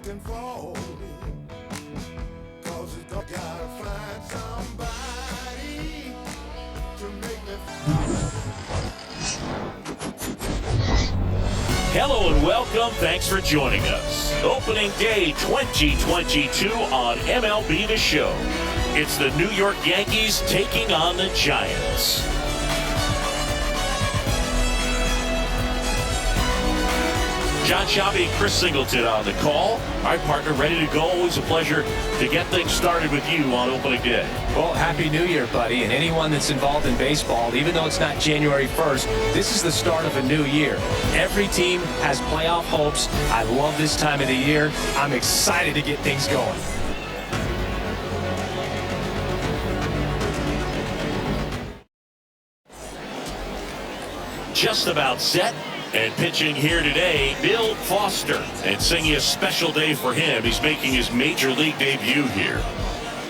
looking for me. 'Cause it's gotta find somebody to make me Hello and welcome. Thanks for joining us. Opening day 2022 on MLB The Show. It's the New York Yankees taking on the Giants. John Shabby and Chris Singleton on the call. All right, partner, ready to go. Always a pleasure to get things started with you on opening day. Well, Happy New Year, buddy. And anyone that's involved in baseball, even though it's not January 1st, this is the start of a new year. Every team has playoff hopes. I love this time of the year. I'm excited to get things going. Just about set. And pitching here today, Bill Foster. And singing a special day for him. He's making his major league debut here.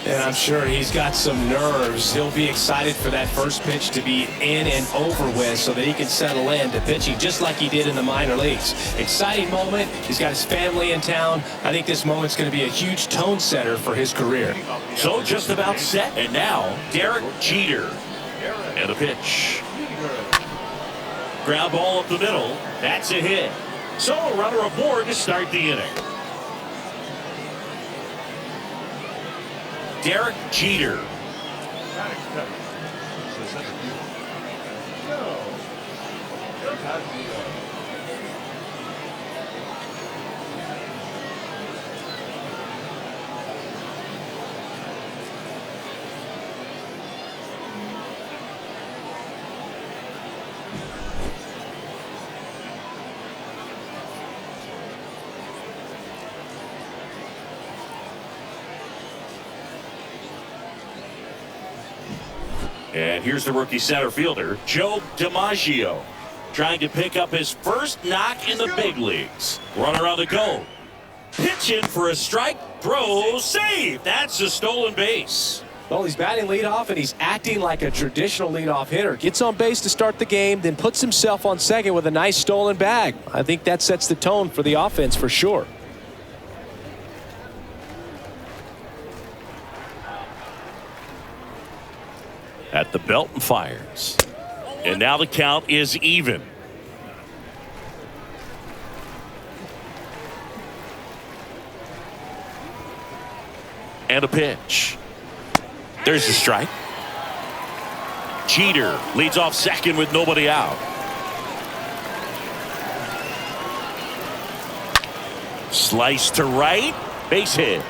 And I'm sure he's got some nerves. He'll be excited for that first pitch to be in and over with so that he can settle in to pitching just like he did in the minor leagues. Exciting moment. He's got his family in town. I think this moment's going to be a huge tone setter for his career. So just about set. And now, Derek Jeter. And a pitch. Ground ball up the middle. That's a hit. So a runner aboard to start the inning. Derek Jeter. And here's the rookie center fielder, Joe DiMaggio, trying to pick up his first knock in the big leagues. Runner on the go. Pitching for a strike, throw, save. That's a stolen base. Well, he's batting leadoff, and he's acting like a traditional leadoff hitter. Gets on base to start the game, then puts himself on second with a nice stolen bag. I think that sets the tone for the offense for sure. At the belt and fires. And now the count is even. And a pitch. There's the strike. Jeter leads off second with nobody out. Slice to right. Base hit.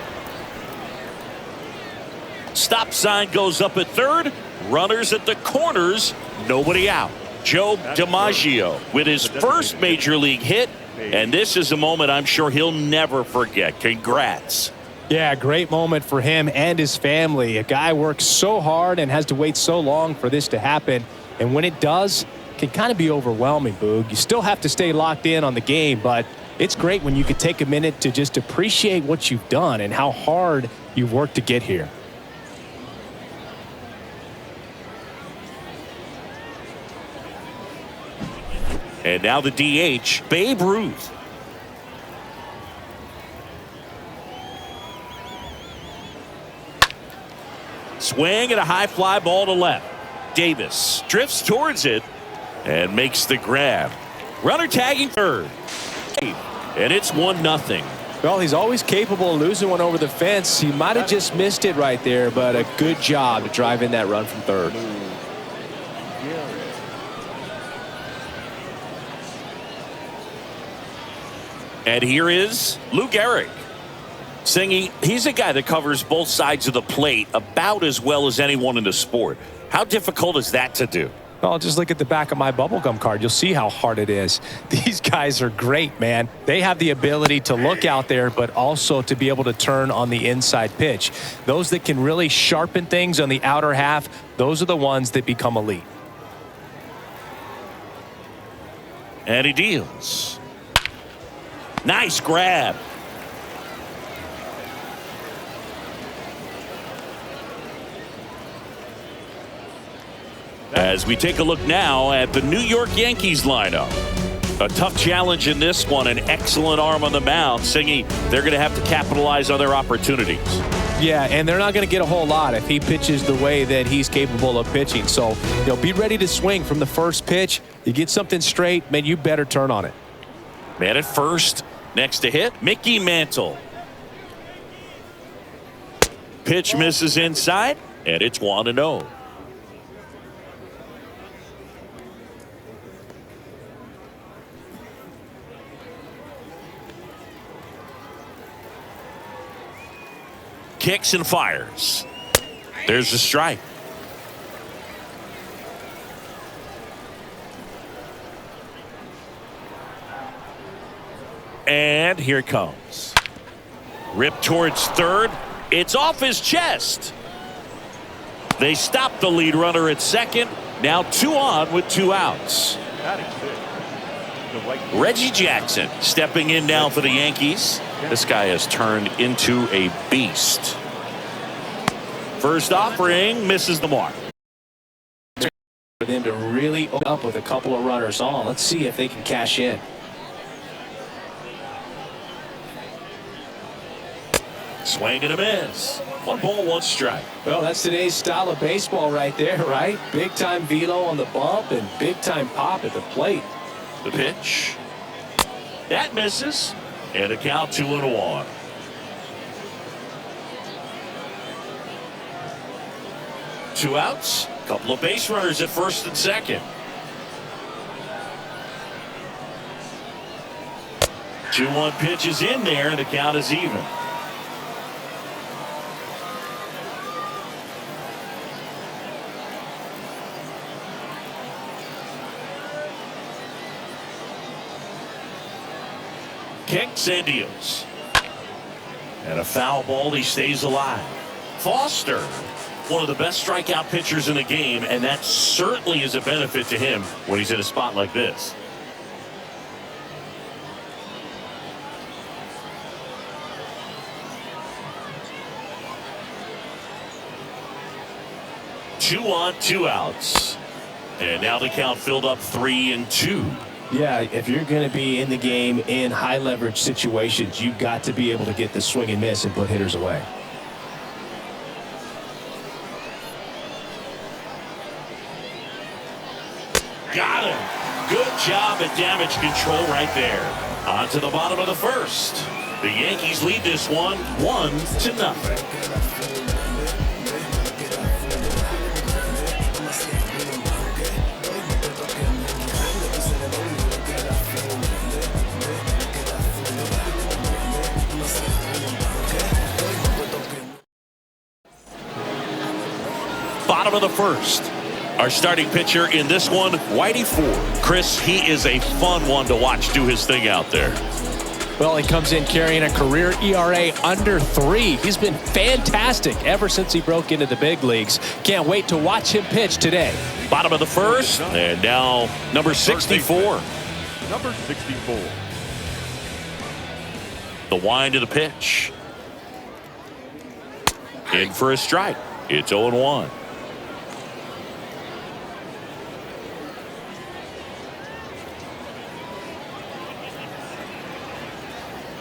Stop sign goes up at third. Runners at the corners, nobody out. Joe DiMaggio with his first major league hit, and this is a moment I'm sure he'll never forget. Congrats. Yeah, great moment for him and his family. A guy works so hard and has to wait so long for this to happen, and when it does, it can kind of be overwhelming, Boog. You still have to stay locked in on the game, but it's great when you can take a minute to just appreciate what you've done and how hard you've worked to get here. And now the DH, Babe Ruth. Swing and a high fly ball to left. Davis drifts towards it and makes the grab. Runner tagging third. And it's 1-0. Well, he's always capable of losing one over the fence. He might have just missed it right there, but a good job to drive in that run from third. And here is Lou Gehrig. Singing, he's a guy that covers both sides of the plate about as well as anyone in the sport. How difficult is that to do? Well, just look at the back of my bubblegum card. You'll see how hard it is. These guys are great, man. They have the ability to look out there, but also to be able to turn on the inside pitch. Those that can really sharpen things on the outer half, those are the ones that become elite. And he deals. Nice grab. As we take a look now at the New York Yankees lineup. A tough challenge in this one. An excellent arm on the mound. Singy, they're going to have to capitalize on their opportunities. Yeah, and they're not going to get a whole lot if he pitches the way that he's capable of pitching. So, be ready to swing from the first pitch. You get something straight, man, you better turn on it. Man at first. Next to hit, Mickey Mantle. Pitch misses inside, and it's 1-0. Kicks and fires. There's the strike. And here it comes. Ripped towards third. It's off his chest. They stop the lead runner at second. Now 2 on with 2 outs. Reggie Jackson stepping in now for the Yankees. This guy has turned into a beast. First offering misses the mark. For them to really open up with a couple of runners on. Let's see if they can cash in. Swing and a miss. 1 ball, 1 strike. Well, that's today's style of baseball right there, right? Big time velo on the bump and big time pop at the plate. The pitch. That misses. And a count 2-1. Two outs. Couple of base runners at first and second. 2-1 pitch is in there, and the count is even. Kicks and deals. And a foul ball. He stays alive. Foster, one of the best strikeout pitchers in the game, and that certainly is a benefit to him when he's in a spot like this. Two on, 2 outs. And now the count filled up 3-2. Yeah, if you're going to be in the game in high leverage situations, you've got to be able to get the swing and miss and put hitters away. Got him. Good job at damage control right there. On to the bottom of the first. The Yankees lead this one 1-0. Bottom of the first. Our starting pitcher in this one, Whitey Ford. Chris, he is a fun one to watch do his thing out there. Well, he comes in carrying a career ERA under 3. He's been fantastic ever since he broke into the big leagues. Can't wait to watch him pitch today. Bottom of the first, and now number 64. Number 64. The wind of the pitch. In for a strike. It's 0-1.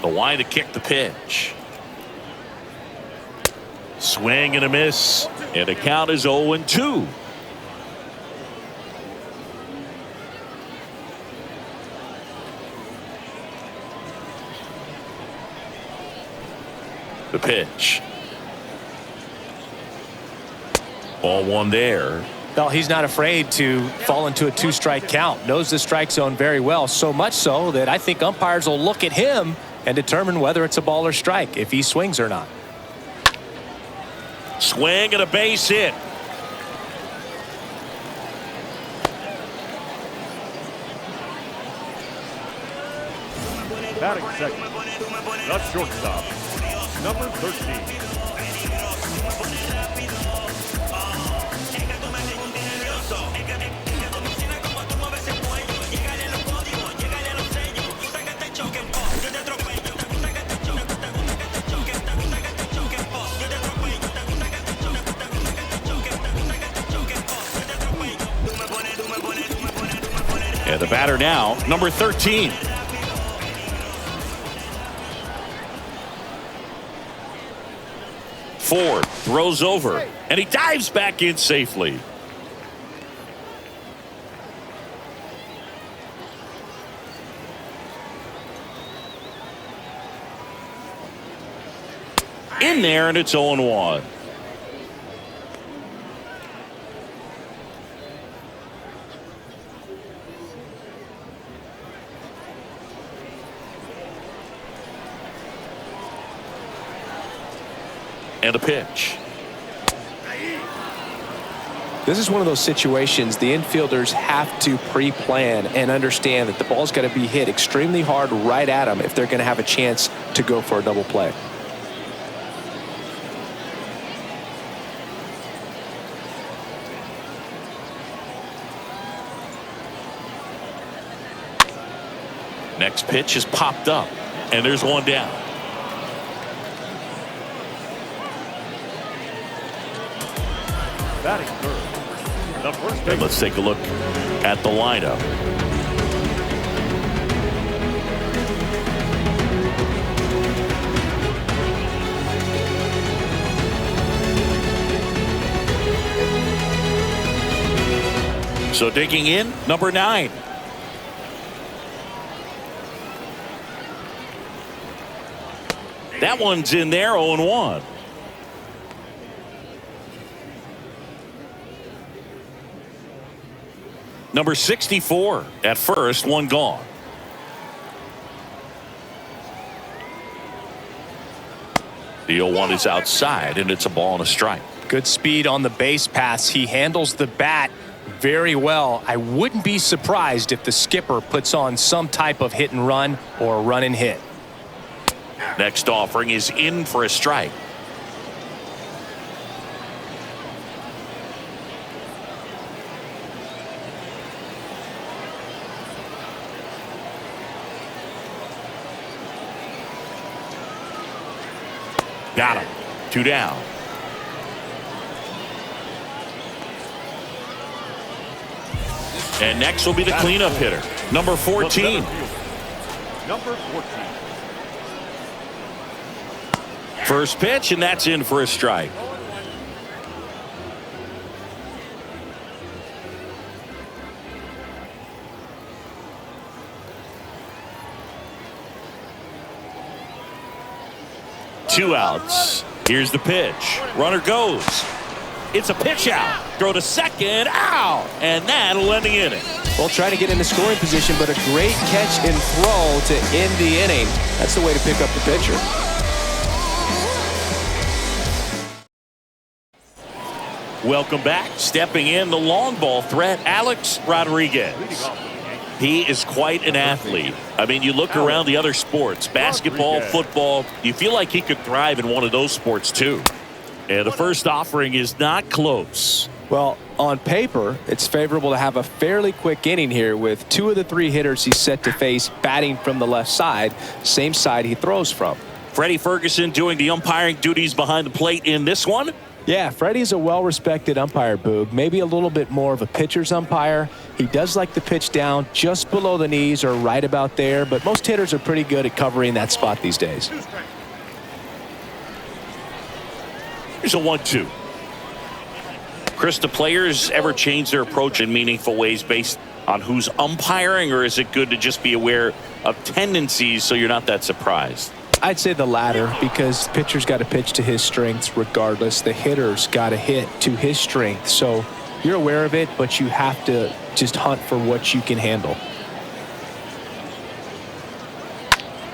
The wind to kick the pitch. Swing and a miss. And the count is 0-2. The pitch. Ball 1 there. Well, he's not afraid to fall into a 2-strike count. Knows the strike zone very well. So much so that I think umpires will look at him and determine whether it's a ball or strike, if he swings or not. Swing and a base hit. Batting second. The shortstop. Number 13. And the batter now, number 13. Ford throws over, and he dives back in safely. In there, and it's 0-1. And a pitch. This is one of those situations the infielders have to pre-plan and understand that the ball's got to be hit extremely hard right at them if they're going to have a chance to go for a double play. Next pitch is popped up, and there's one down. Batting third, the first And let's take a look at the lineup. So digging in, number 9. That one's in there, 0-1. Number 64 at first, one gone. The 0-1 is outside, and it's a ball and a strike. Good speed on the base pass. He handles the bat very well. I wouldn't be surprised if the skipper puts on some type of hit and run or run and hit. Next offering is in for a strike. Got him. 2 down. And next will be the cleanup hitter, number 14. Number 14. First pitch, and that's in for a strike. Two outs. Here's the pitch. Runner goes. It's a pitch out. Throw to second. Out. And that'll end the inning. Well, trying to get into scoring position, but a great catch and throw to end the inning. That's the way to pick up the pitcher. Welcome back. Stepping in, the long ball threat, Alex Rodriguez. He is quite an athlete. I mean, you look around the other sports, basketball, football, you feel like he could thrive in one of those sports too. And the first offering is not close. Well, on paper, it's favorable to have a fairly quick inning here with 2 of the 3 hitters he's set to face batting from the left side, same side he throws from. Freddie Ferguson doing the umpiring duties behind the plate in this one. Yeah, Freddie's a well-respected umpire, Boog. Maybe a little bit more of a pitcher's umpire. He does like the pitch down just below the knees or right about there, but most hitters are pretty good at covering that spot these days. Here's a 1-2. Chris, do players ever change their approach in meaningful ways based on who's umpiring, or is it good to just be aware of tendencies so you're not that surprised? I'd say the latter, because the pitcher's got to pitch to his strengths regardless. The hitter's got to hit to his strength. So you're aware of it, but you have to just hunt for what you can handle.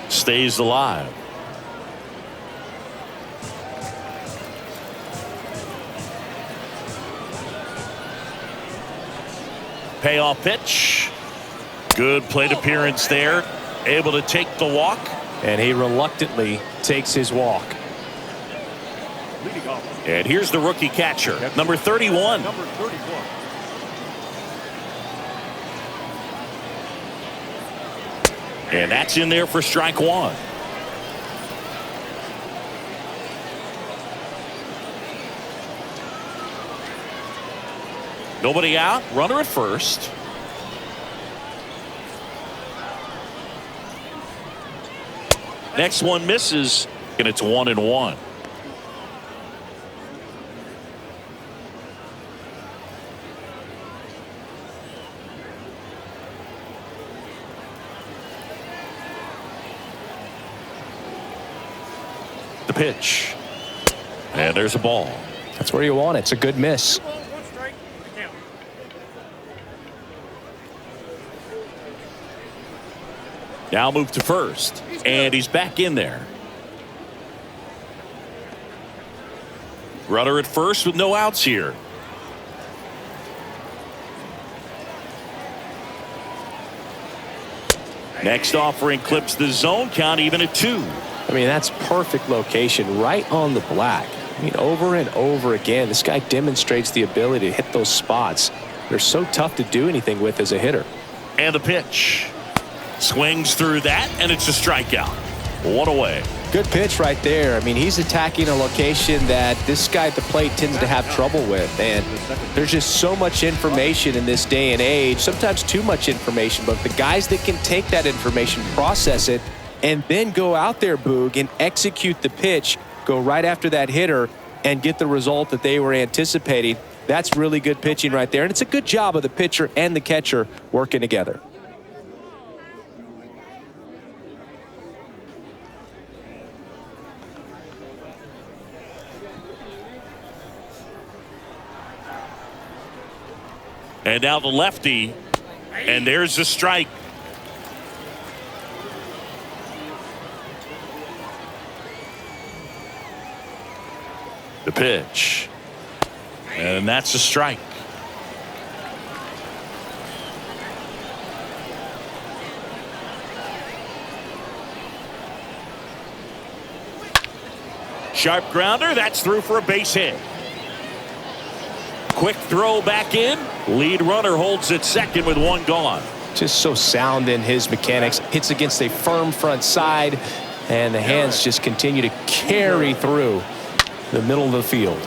Stays alive. Payoff pitch. Good plate appearance there. Able to take the walk. And he reluctantly takes his walk. And here's the rookie catcher, number 31. Number 31. And that's in there for strike 1. Nobody out. Runner at first. Next one misses, and it's 1-1. The pitch. And there's a ball. That's where you want it. It's a good miss. Now move to first, and he's back in there. Runner at first with no outs here. Next offering clips the zone count even at 2. I mean, that's perfect location right on the black. I mean, over and over again, this guy demonstrates the ability to hit those spots. They're so tough to do anything with as a hitter. And the pitch. Swings through that, and it's a strikeout. 1 away. Good pitch right there. I mean, he's attacking a location that this guy at the plate tends to have trouble with. And there's just so much information in this day and age, sometimes too much information. But the guys that can take that information, process it, and then go out there, Boog, and execute the pitch, go right after that hitter, and get the result that they were anticipating, that's really good pitching right there. And it's a good job of the pitcher and the catcher working together. And now the lefty, and there's the strike. The pitch, and that's a strike. Sharp grounder, that's through for a base hit. Quick throw back in. Lead runner holds at second with 1 gone. Just so sound in his mechanics. Hits against a firm front side, and the hands just continue to carry through the middle of the field.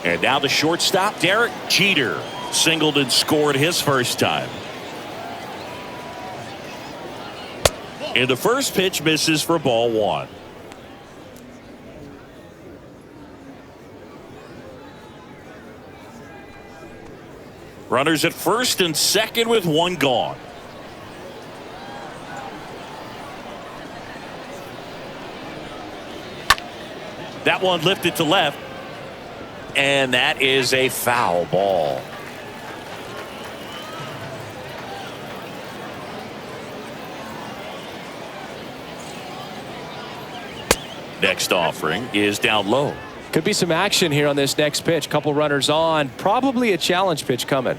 And now the shortstop, Derek Jeter, singled and scored his first time. And the first pitch misses for ball 1. Runners at first and second with 1 gone. That one lifted to left, and that is a foul ball. Next offering is down low. Could be some action here on this next pitch. Couple runners on. Probably a challenge pitch coming.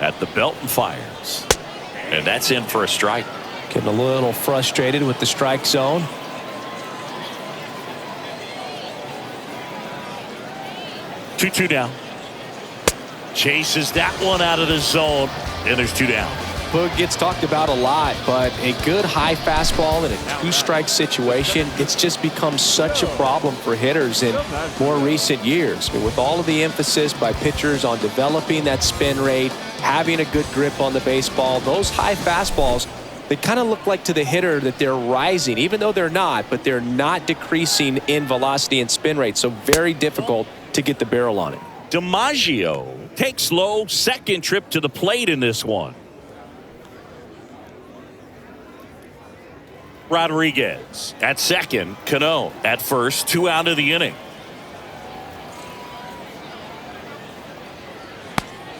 At the belt and fires. And that's in for a strike. Getting a little frustrated with the strike zone. Two down. Chases that one out of the zone. And there's 2 down. Boog gets talked about a lot, but a good high fastball in a 2-strike situation, it's just become such a problem for hitters in more recent years. I mean, with all of the emphasis by pitchers on developing that spin rate, having a good grip on the baseball, those high fastballs, they kind of look like to the hitter that they're rising, even though they're not, but they're not decreasing in velocity and spin rate, so very difficult to get the barrel on it. DiMaggio takes low, second trip to the plate in this one. Rodriguez at second, Cano at first, 2 out of the inning.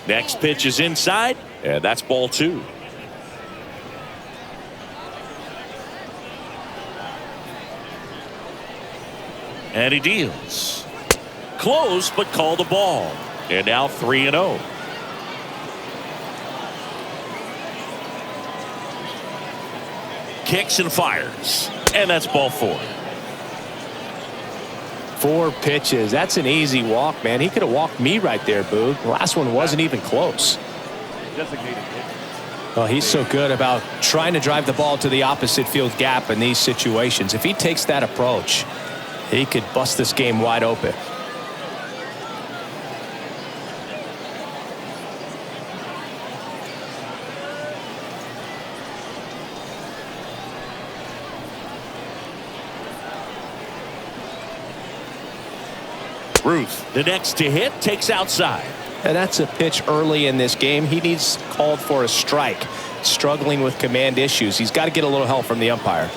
Next pitch is inside, and that's ball 2. And he deals. Close, but called a ball. And now 3-0. Kicks and fires. And that's ball 4. 4 pitches. That's an easy walk, man. He could have walked me right there, Boog. The last one wasn't even close. Well, he's so good about trying to drive the ball to the opposite field gap in these situations. If he takes that approach, he could bust this game wide open. Ruth, the next to hit, takes outside. And that's a pitch early in this game. He needs called for a strike. Struggling with command issues. He's got to get a little help from the umpire.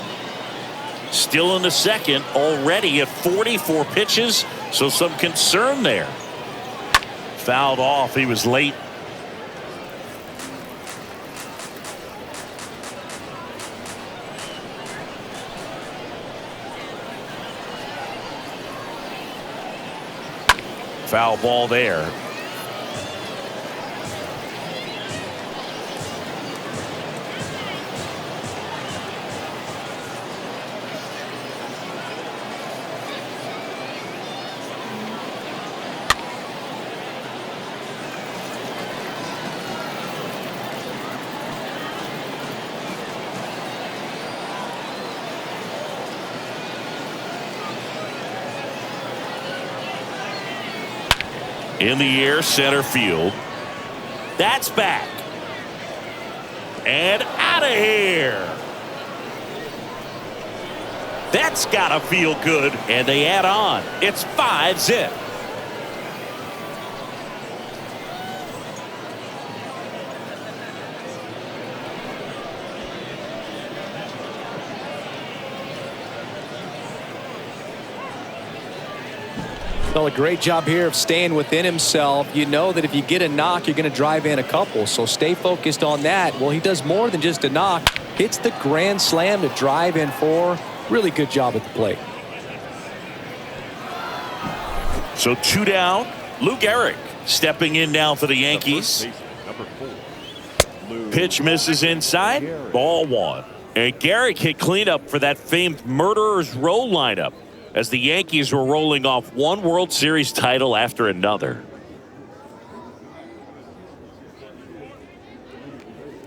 Still in the second, already at 44 pitches, so some concern there. Fouled off. He was late. Foul ball there. In the air, center field. That's back. And out of here. That's got to feel good. And they add on. It's 5-zip. Well, a great job here of staying within himself. You know that if you get a knock, you're going to drive in a couple. So stay focused on that. Well, he does more than just a knock. Hits the grand slam to drive in 4. Really good job at the plate. So 2 down. Lou Gehrig stepping in now for the Yankees. Pitch misses inside. Ball 1. And Gehrig hit cleanup for that famed Murderers Row lineup, as the Yankees were rolling off one World Series title after another.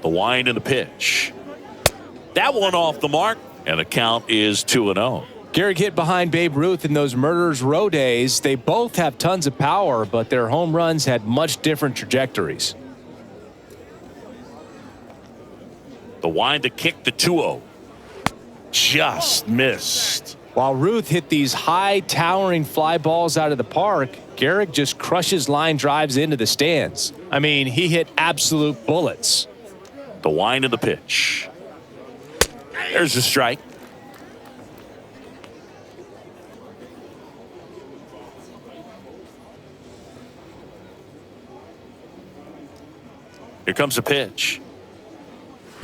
The wind and the pitch. That one off the mark, and the count is 2-0. Gehrig hit behind Babe Ruth in those Murderers Row days. They both have tons of power, but their home runs had much different trajectories. The wind to kick the 2-0. Just missed. While Ruth hit these high towering fly balls out of the park, Gehrig just crushes line drives into the stands. I mean, he hit absolute bullets. The wind of the pitch. There's a strike. Here comes the pitch.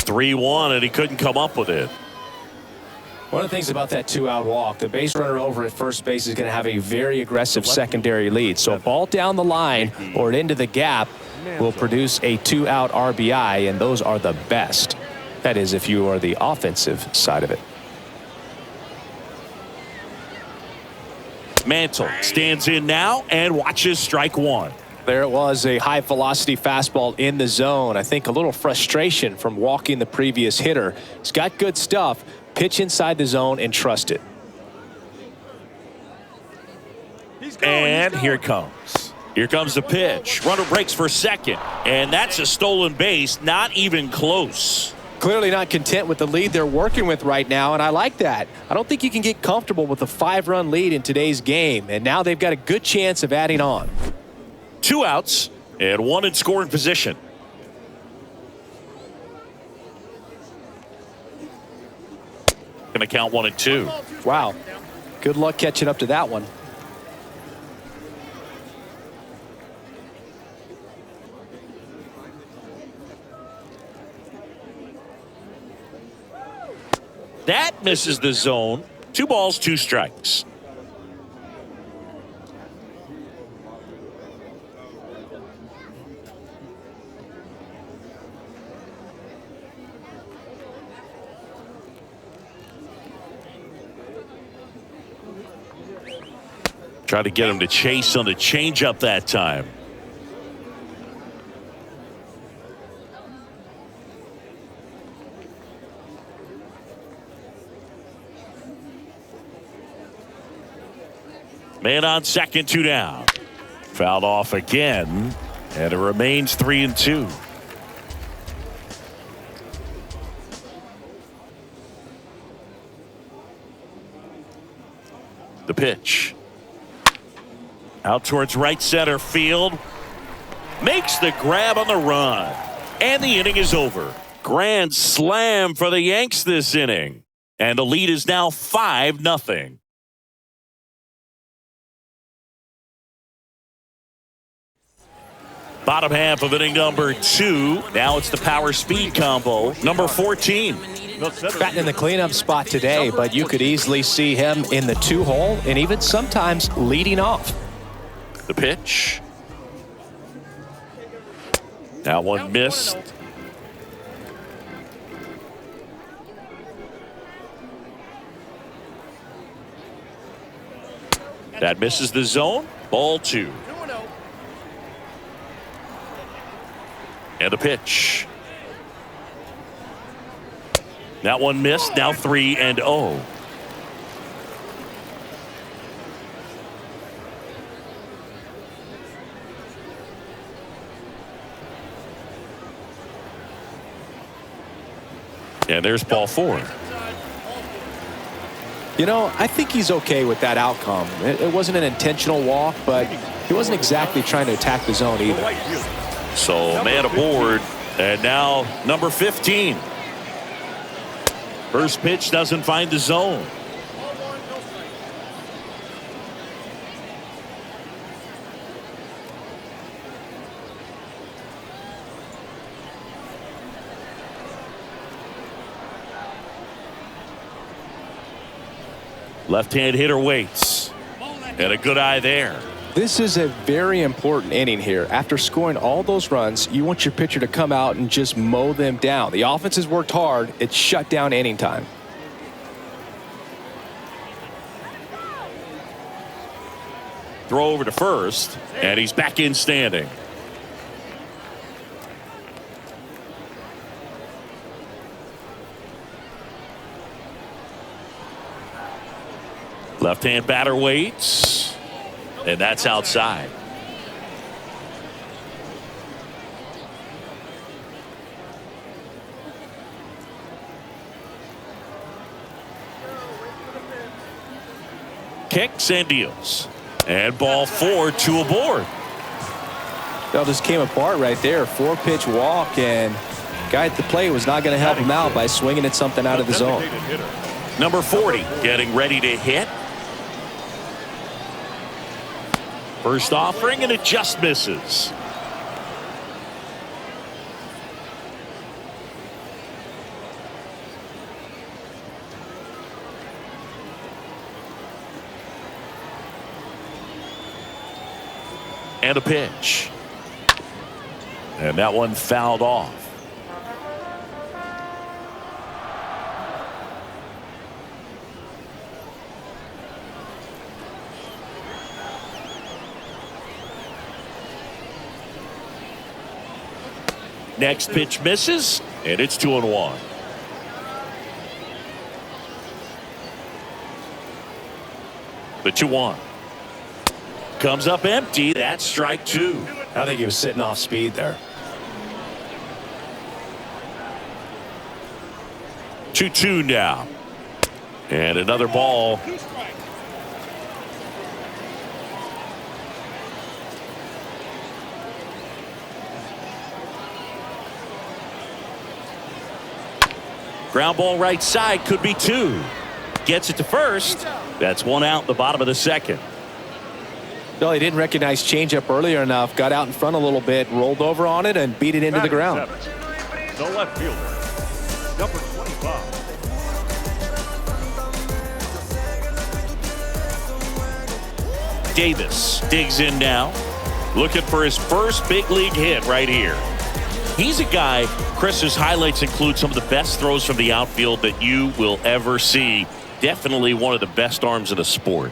3-1, and he couldn't come up with it. One of the things about that 2-out walk, the base runner over at first base is going to have a very aggressive secondary lead. So a ball down the line or into the gap will produce a 2-out RBI, and those are the best. That is, if you are the offensive side of it. Mantle stands in now and watches strike 1. There it was, a high velocity fastball in the zone. I think a little frustration from walking the previous hitter. He's got good stuff. Pitch inside the zone and trust it. And here it comes. Here comes the pitch. Runner breaks for second. And that's a stolen base. Not even close. Clearly not content with the lead they're working with right now, and I like that. I don't think you can get comfortable with a 5-run lead in today's game, and now they've got a good chance of adding on. 2 outs and 1 in scoring position. Going to count 1 and 2. Wow. Good luck catching up to that one. That misses the zone. 2 balls, 2 strikes. Try to get him to chase on the changeup that time. Man on second, 2 down. Fouled off again, and it remains 3-2. The pitch. Out towards right center field. Makes the grab on the run. And the inning is over. Grand slam for the Yanks this inning. And the lead is now 5-0. Bottom half of inning number 2. Now it's the power speed combo. Number 14. Batting in the cleanup spot today, but you could easily see him in the 2-hole and even sometimes leading off. The pitch. That one missed. That misses the zone. Ball 2. And the pitch. That one missed. Now 3-0. And there's ball 4. You know, I think he's okay with that outcome. It wasn't an intentional walk, but he wasn't exactly trying to attack the zone either. So man aboard, and now number 15. First pitch doesn't find the zone. Left-hand hitter waits. And a good eye there. This is a very important inning here. After scoring all those runs, you want your pitcher to come out and just mow them down. The offense has worked hard. It's shut down inning time. Throw over to first, and he's back in standing. Left-hand batter waits, and that's outside. Kicks and deals. And ball 4, 2 aboard. Well, just came apart right there. 4-pitch walk, and guy at the plate was not going to help him out by swinging at something out of the zone. Number 40 getting ready to hit. First offering, and it just misses. And a pitch. And that one fouled off. Next pitch misses, and it's 2-1. The 2-1. Comes up empty. That's strike 2. I think he was sitting off speed there. 2-2 now. And another ball. Ground ball right side, could be 2. Gets it to first. That's 1 out in the bottom of the second. No, he didn't recognize changeup earlier enough. Got out in front a little bit, rolled over on it, and beat it into the ground. The left fielder, number 25. Davis digs in now, looking for his first big league hit right here. He's a guy, Chris's highlights include some of the best throws from the outfield that you will ever see. Definitely one of the best arms in the sport.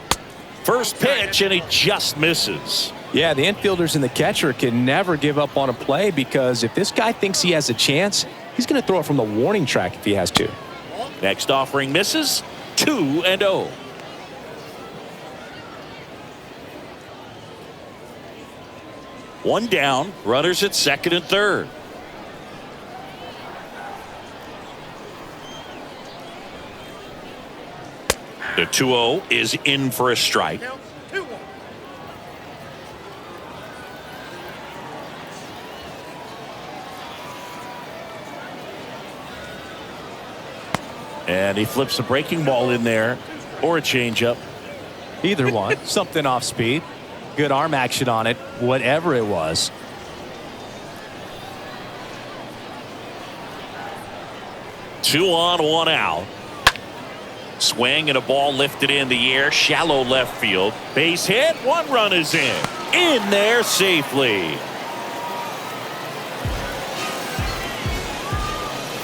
First pitch, and he just misses. Yeah, the infielders and the catcher can never give up on a play, because if this guy thinks he has a chance, he's going to throw it from the warning track if he has to. Next offering misses. 2-0. One down, runners at second and third. The 2-0 is in for a strike. And he flips a breaking ball in there or a changeup. Either one. Something off speed. Good arm action on it, whatever it was. Two on, one out. Swing and a ball lifted in the air, shallow left field. Base hit, one run is in there safely.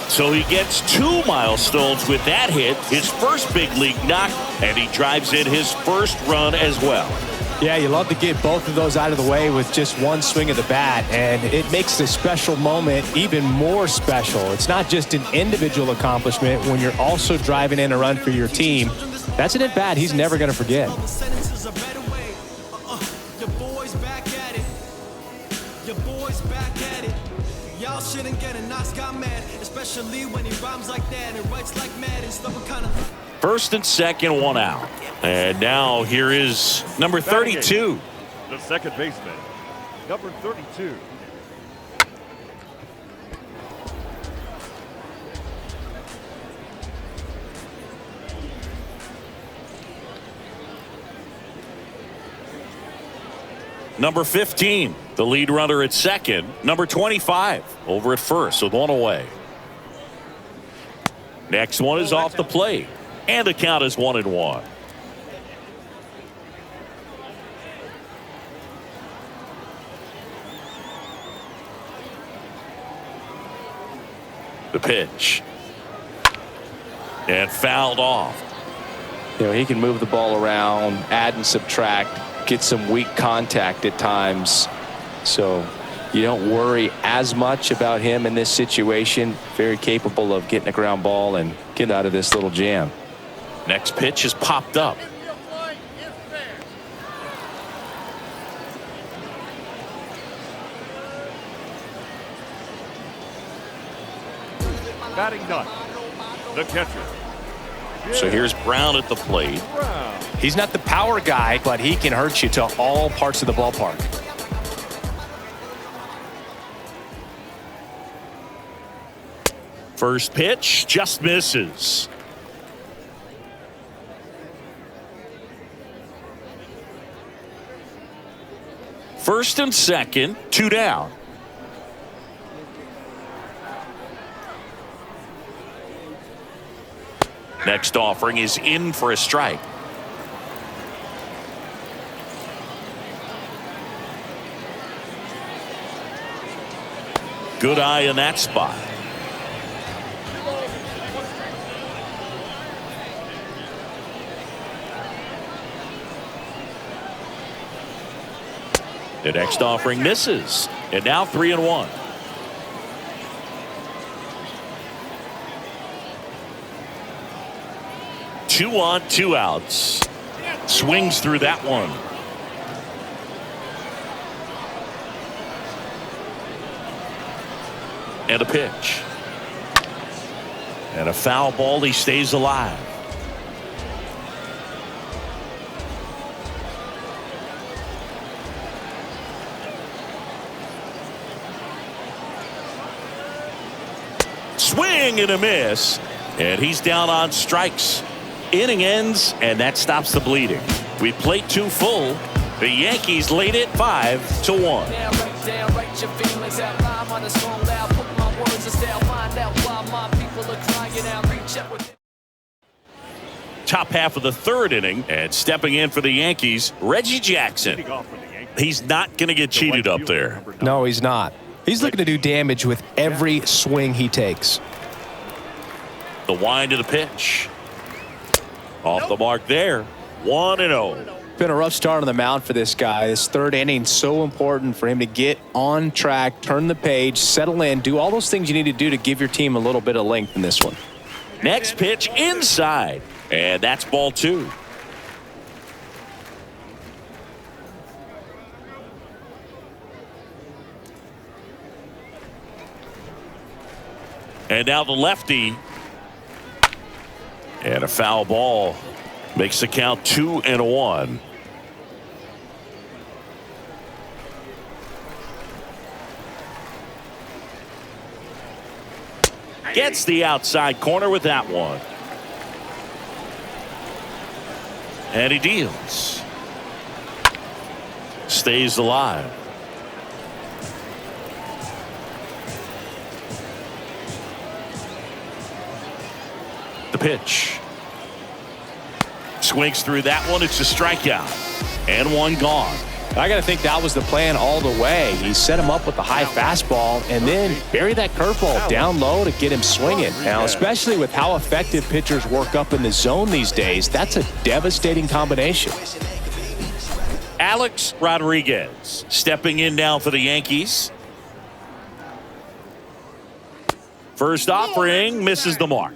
So he gets 2 milestones with that hit, his first big league knock, and he drives in his first run as well. Yeah, you love to get both of those out of the way with just one swing of the bat, and it makes the special moment even more special. It's not just an individual accomplishment when you're also driving in a run for your team. That's an at-bat he's never going to forget. Y'all shouldn't get it. Knox got mad, especially when he rhymes like that and writes like mad and stuff. Kind of. First and second, one out. And now here is number 32. The second baseman, number 32. Number 15, the lead runner at second. Number 25 over at first with one away. Next one is off the plate. And the count is 1-1. The pitch. And fouled off. You know, he can move the ball around, add and subtract, get some weak contact at times. So you don't worry as much about him in this situation. Very capable of getting a ground ball and getting out of this little jam. Next pitch is popped up. Batting ninth, the catcher. So here's Brown at the plate. He's not the power guy, but he can hurt you to all parts of the ballpark. First pitch just misses. First and second, 2 down. Next offering is in for a strike. Good eye in that spot. The next offering misses. And now 3-1. Two on, 2 outs. Swings through that one. And a pitch. And a foul ball. He stays alive. Swing and a miss. And he's down on strikes. Inning ends, and that stops the bleeding. We played 2 full. The Yankees lead it 5-1. Top half of the 3rd inning, and stepping in for the Yankees, Reggie Jackson. He's not going to get cheated up there. No, he's not. He's looking to do damage with every swing he takes. The wind of the pitch. Off the mark there. 1-0. Been a rough start on the mound for this guy. This 3rd inning, so important for him to get on track, turn the page, settle in, do all those things you need to do to give your team a little bit of length in this one. Next pitch inside. And that's ball 2. And now the lefty. And a foul ball makes the count 2-1. Gets the outside corner with that one. And he deals. Stays alive. The pitch. Swings through that one. It's a strikeout. And one gone. I got to think that was the plan all the way. He set him up with the high fastball and then bury that curveball down low to get him swinging. Now, especially with how effective pitchers work up in the zone these days, that's a devastating combination. Alex Rodriguez stepping in now for the Yankees. First offering misses the mark.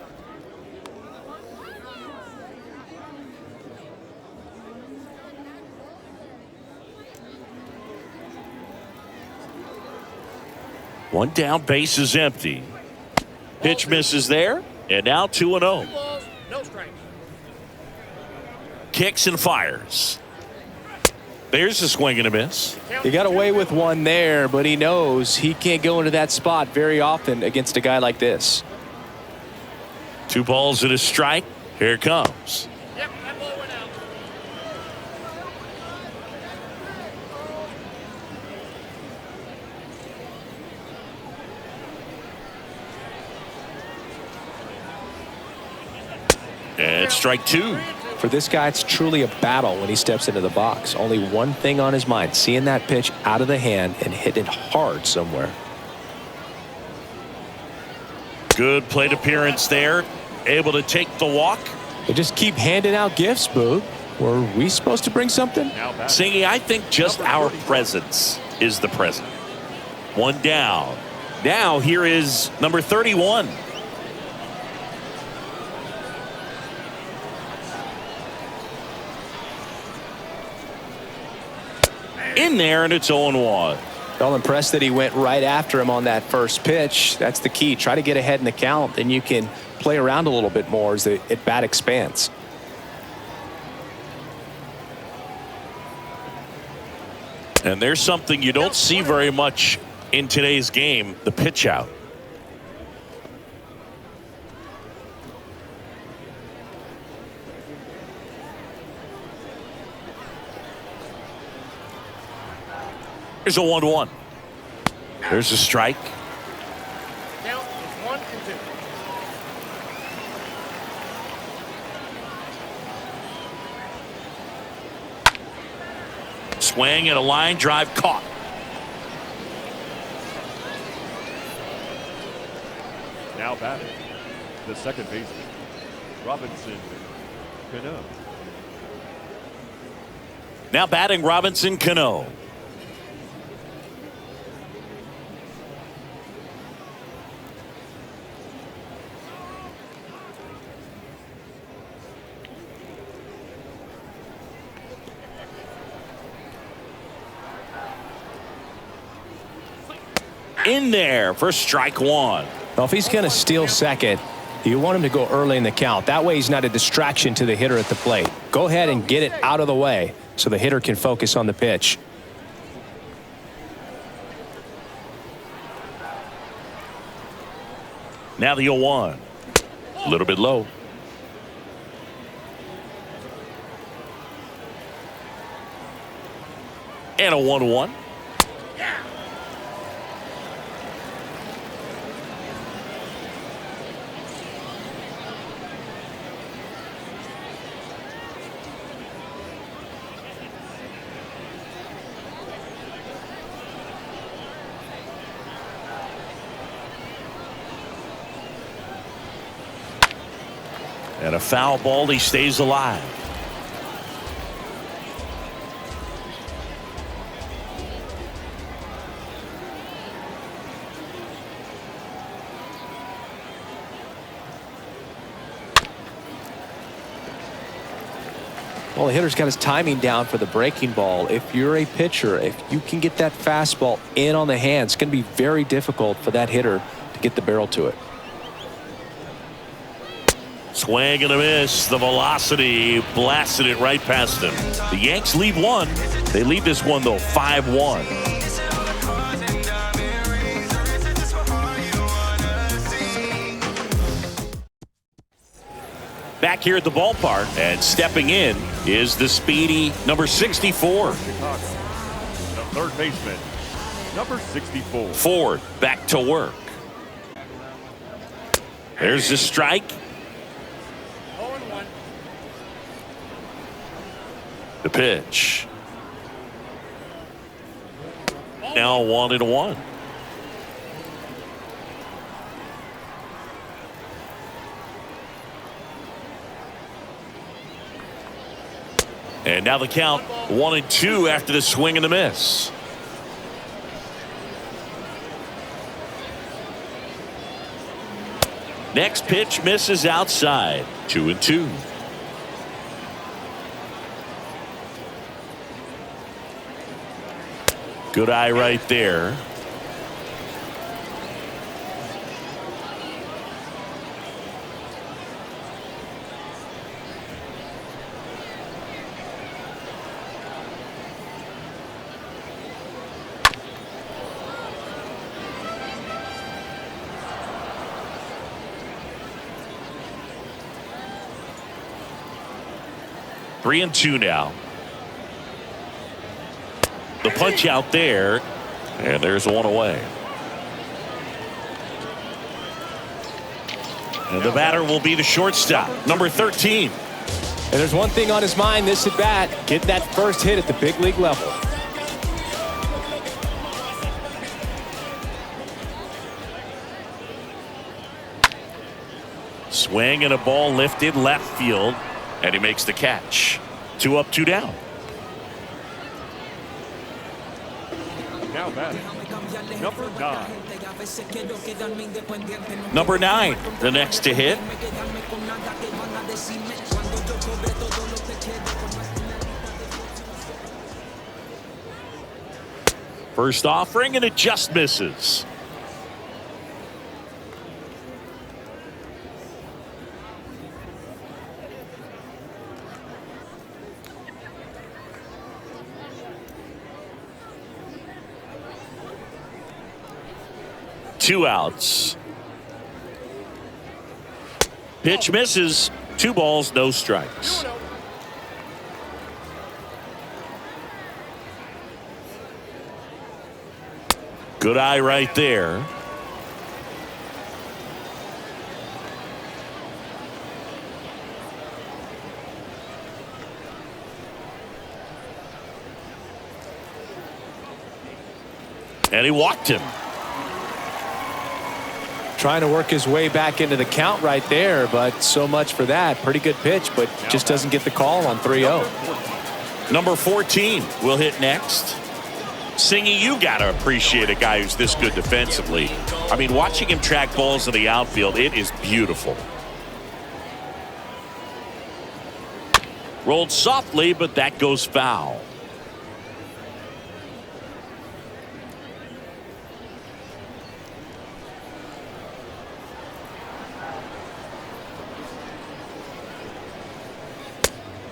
One down, base is empty. Pitch misses there, and now 2-0. Kicks and fires. There's a swing and a miss. He got away with one there, but he knows he can't go into that spot very often against a guy like this. 2 balls and a strike. Here it comes. And strike 2. For this guy, it's truly a battle when he steps into the box. Only one thing on his mind, seeing that pitch out of the hand and hit it hard somewhere. Good plate appearance there. Able to take the walk. They just keep handing out gifts, Boog. Were we supposed to bring something? Singy, I think just our presence is the present. One down. Now here is number 31. In there, and it's 0-1. Well, impressed that he went right after him on that first pitch. That's the key. Try to get ahead in the count, then you can play around a little bit more as the at-bat expands. And there's something you don't see very much in today's game, the pitch out. There's a 1-1. There's a strike. Count is 1 and 2. Swing and a line drive caught. Now batting, the second baseman, Robinson Cano. Now batting Robinson Cano. In there for strike 1. Well, if he's going to steal second, you want him to go early in the count. That way he's not a distraction to the hitter at the plate. Go ahead and get it out of the way so the hitter can focus on the pitch. Now the 0-1. A little bit low. And a 1-1. And a foul ball, he stays alive. Well, the hitter's got his timing down for the breaking ball. If you're a pitcher, if you can get that fastball in on the hand, it's going to be very difficult for that hitter to get the barrel to it. Swing and a miss. The velocity blasted it right past him. The Yanks lead one. They lead this one, though, 5-1. back here at the ballpark. And stepping in is the speedy number 64. Chicago. The third baseman, number 64. Ford back to work. There's the strike. 0-1. The pitch. Now 1-1. And now the count 1-2 after the swing and the miss. Next pitch misses outside. 2-2. Good eye right there. Three and two now. The punch out there, and there's one away. And the batter will be the shortstop, number 13. And there's one thing on his mind this at bat, get that first hit at the big league level. Swing and a ball lifted left field, and he makes the catch. 2 up, 2 down. Now batting, number 9. Number 9, the next to hit. First offering, and it just misses. Two outs. Pitch misses. 2 balls, no strikes. Good eye right there. And he walked him. Trying to work his way back into the count right there, but so much for that. Pretty good pitch, but just doesn't get the call on 3-0. Number 14 will hit next. Singy, you got to appreciate a guy who's this good defensively. I mean, watching him track balls in the outfield, it is beautiful. Rolled softly, but that goes foul.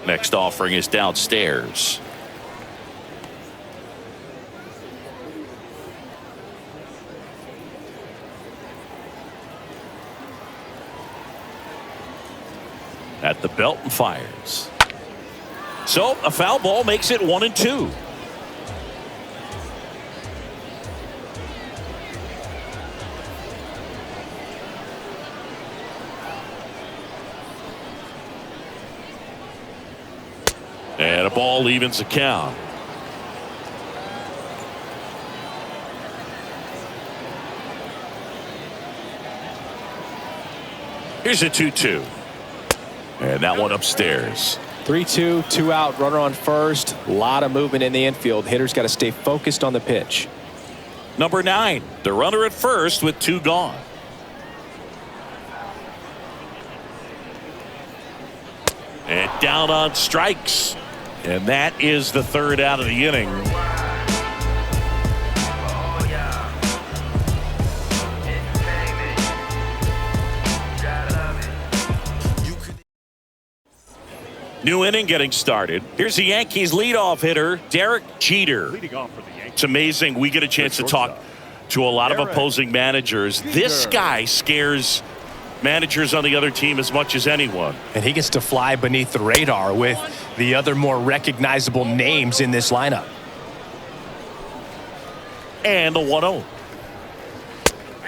Next offering is downstairs. At the belt and fires. So a foul ball makes it 1-2. And a ball evens the count. Here's a 2-2. And that one upstairs. 3-2, 2 out, runner on first. A lot of movement in the infield. Hitters got to stay focused on the pitch. Number 9, the runner at first with 2 gone. And down on strikes. And that is the 3rd out of the inning. New inning getting started. Here's the Yankees leadoff hitter, Derek Jeter. Leading off for the Yankees. It's amazing. We get a chance to talk to a lot of opposing managers. This guy scares managers on the other team as much as anyone. And he gets to fly beneath the radar with the other more recognizable names in this lineup. And the 1-0.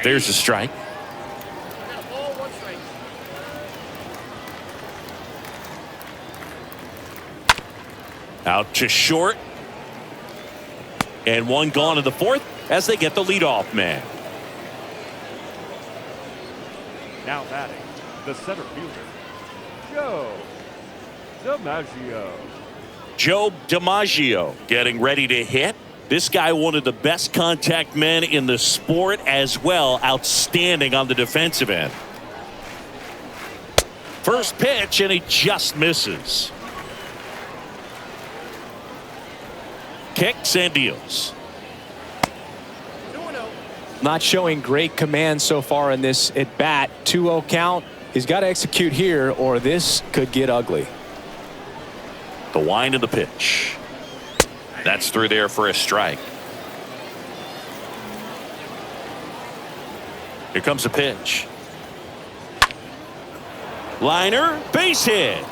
There's a strike. Out to short. And one gone in the fourth as they get the leadoff man. Now batting, the center fielder, Joe DiMaggio. Joe DiMaggio getting ready to hit. This guy, one of the best contact men in the sport as well. Outstanding on the defensive end. First pitch, and he just misses. Kicks and deals. Not showing great command so far in this at bat. 2-0 count. He's got to execute here or this could get ugly. The wind of the pitch. That's through there for a strike. Here comes a pitch. Liner, base hit.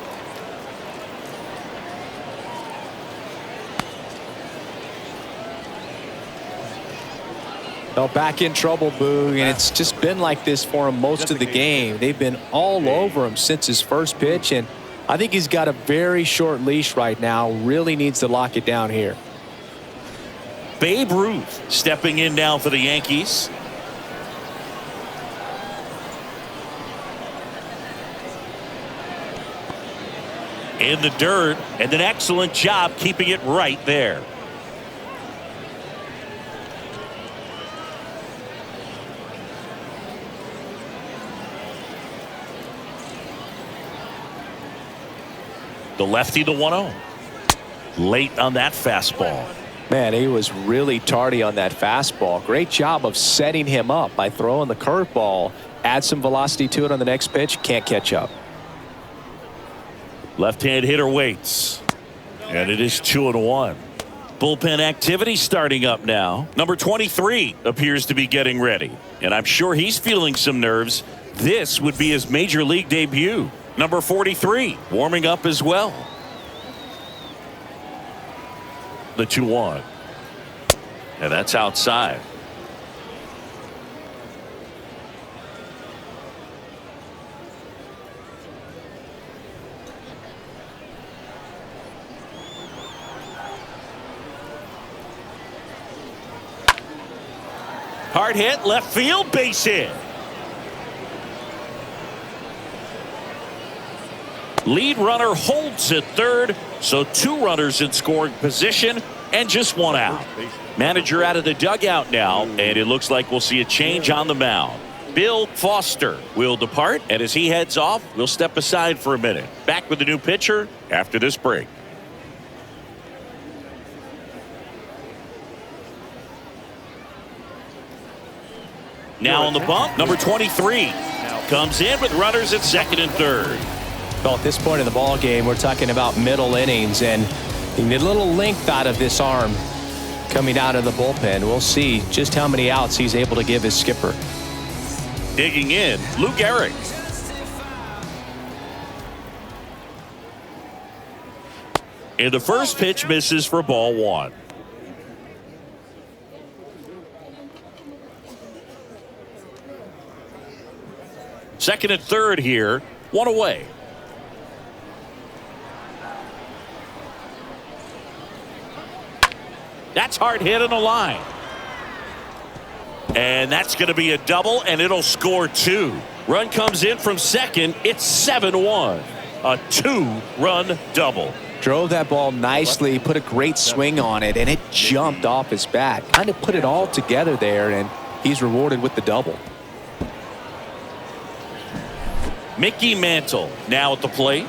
Well, back in trouble, Boog, and it's just been like this for him most of the game. They've been all over him since his first pitch, and I think he's got a very short leash right now. Really needs to lock it down here. Babe Ruth stepping in now for the Yankees. In the dirt, and an excellent job keeping it right there. The lefty, the 1-0. Late on that fastball. Man, he was really tardy on that fastball. Great job of setting him up by throwing the curveball. Add some velocity to it on the next pitch. Can't catch up. Left-hand hitter waits. And it is 2-1. Bullpen activity starting up now. Number 23 appears to be getting ready. And I'm sure he's feeling some nerves. This would be his major league debut. Number 43 warming up as well. The 2-1. And that's outside. Hard hit, left field, base hit. Lead runner holds at third, so 2 runners in scoring position and just 1 out. Manager out of the dugout now, and it looks like we'll see a change on the mound. Bill Foster will depart, and as he heads off, we'll step aside for a minute. Back with the new pitcher after this break. Now on the bump, number 23 comes in with runners at second and third. Well, at this point in the ball game, we're talking about middle innings, and you need a little length out of this arm coming out of the bullpen. We'll see just how many outs he's able to give his skipper. Digging in, Lou Gehrig. And the first pitch misses for ball 1. Second and third here, 1 away. That's hard hit in the line. And that's going to be a double, and it'll score 2. Run comes in from second. It's 7-1. A 2-run double. Drove that ball nicely, put a great swing on it, and it jumped off his bat. Kind of put it all together there, and he's rewarded with the double. Mickey Mantle now at the plate.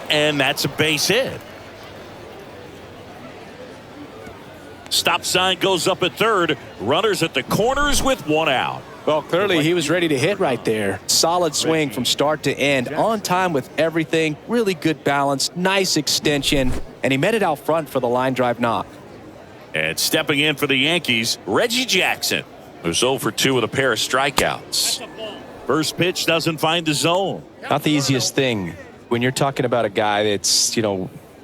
And that's a base hit. Stop sign goes up at third. Runners at the corners with 1 out. Well, clearly he was ready to hit right there. Solid swing from start to end. On time with everything. Really good balance. Nice extension. And he met it out front for the line drive knock. And stepping in for the Yankees, Reggie Jackson, who's 0 for 2 with a pair of strikeouts. First pitch doesn't find the zone. Not the easiest thing when you're talking about a guy that's,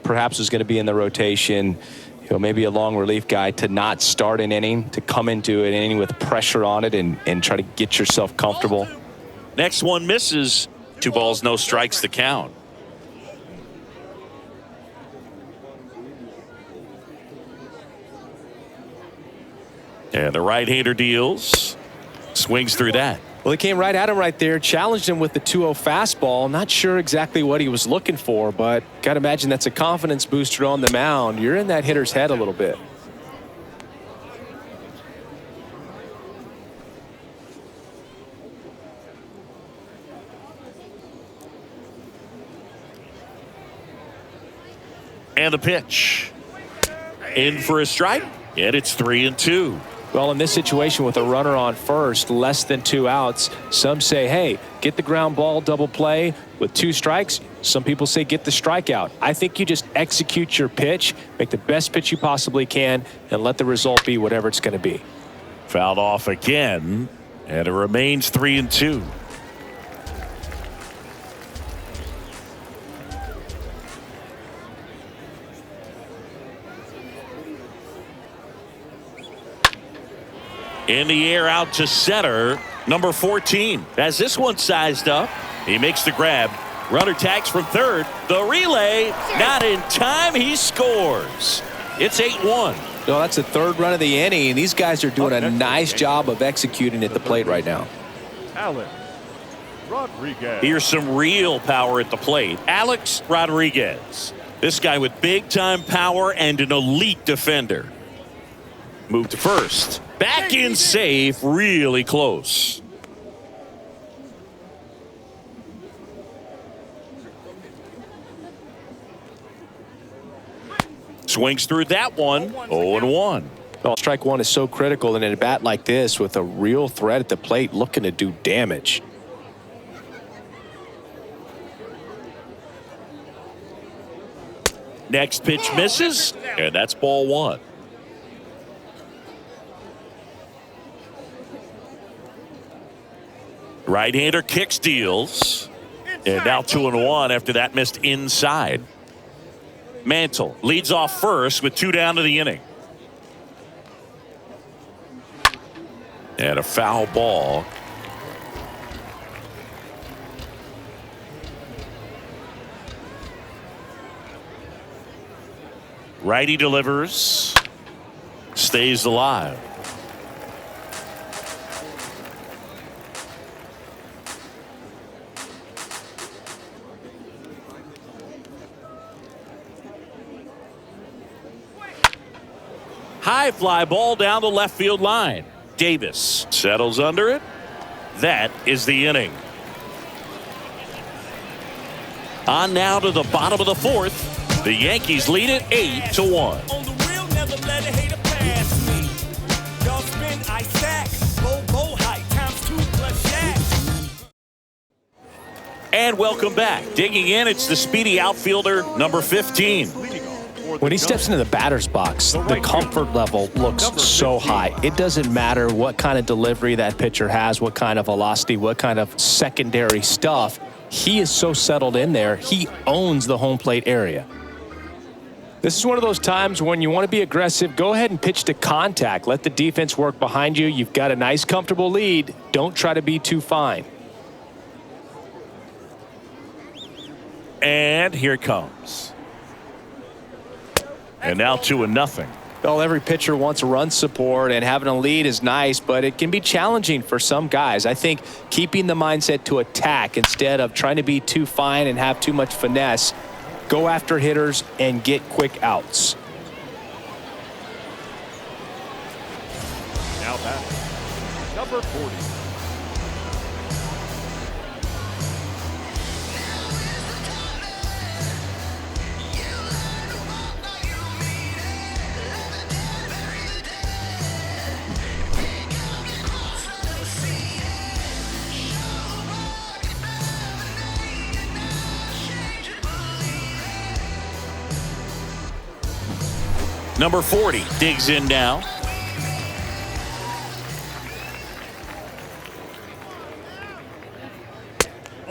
perhaps is going to be in the rotation, maybe a long relief guy, to not start an inning, to come into an inning with pressure on it and try to get yourself comfortable. Next one misses. 2 balls, no strikes the count. And the right-hander deals. Swings through that. Well, he came right at him right there, challenged him with the 2-0 fastball. Not sure exactly what he was looking for, but got to imagine that's a confidence booster on the mound. You're in that hitter's head a little bit. And the pitch. In for a strike, and it's 3-2. Well, in this situation with a runner on first, less than 2 outs, some say, hey, get the ground ball, double play with 2 strikes. Some people say get the strikeout. I think you just execute your pitch, make the best pitch you possibly can, and let the result be whatever it's going to be. Fouled off again, and it remains 3-2. In the air out to center, number 14. As this one sized up, he makes the grab. Runner tags from third. The relay, not in time. He scores. It's 8-1. No, that's the 3rd run of the inning, and these guys are doing a nice job of executing at the plate right now. Alex Rodriguez. Here's some real power at the plate. Alex Rodriguez. This guy with big-time power and an elite defender. Move to first. Back in safe, really close. Swings through that one. 0-1. Well, strike one is so critical in a bat like this with a real threat at the plate looking to do damage. Next pitch misses, and that's ball 1. Right-hander kicks, deals. And now 2-1 after that missed inside. Mantle leads off first with 2 down to the inning. And a foul ball. Righty delivers. Stays alive. High fly ball down the left field line. Davis settles under it. That is the inning. On now to the bottom of the 4th. The Yankees lead it 8-1. On the real, never let a hater pass me. Y'all spin, I sack. Bow height times 2 plus Shaq. And welcome back. Digging in, it's the speedy outfielder, number 15. When he steps into the batter's box, the comfort level looks so high. It doesn't matter what kind of delivery that pitcher has, what kind of velocity, what kind of secondary stuff. He is so settled in there. He owns the home plate area. This is one of those times when you want to be aggressive, go ahead and pitch to contact. Let the defense work behind you. You've got a nice, comfortable lead. Don't try to be too fine. And here it comes. And now 2-0. Well, every pitcher wants run support, and having a lead is nice, but it can be challenging for some guys. I think keeping the mindset to attack instead of trying to be too fine and have too much finesse, go after hitters and get quick outs. Now batting, number 40. Number 40 digs in now.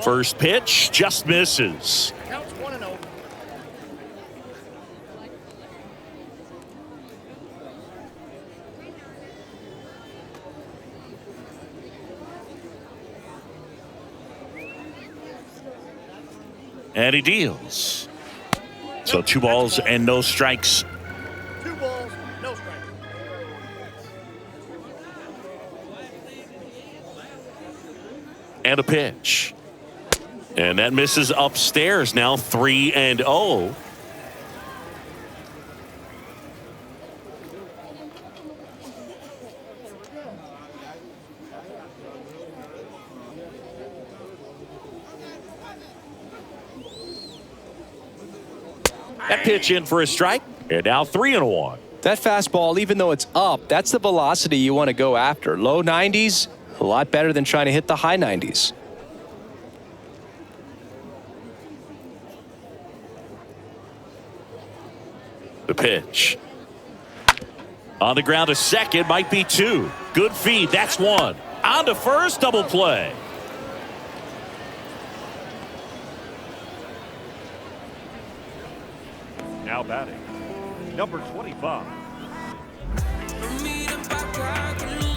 First pitch just misses. Counts 1-0. And he deals. So 2 balls and no strikes. 2 balls, no strikes. And a pitch. And that misses upstairs. Now 3-0. That pitch in for a strike. And now 3-1. That fastball, even though it's up, that's the velocity you want to go after. Low 90s, a lot better than trying to hit the high 90s. The pitch. On the ground to second, might be 2. Good feed, that's 1. On to first, double play. Now batting, number 25.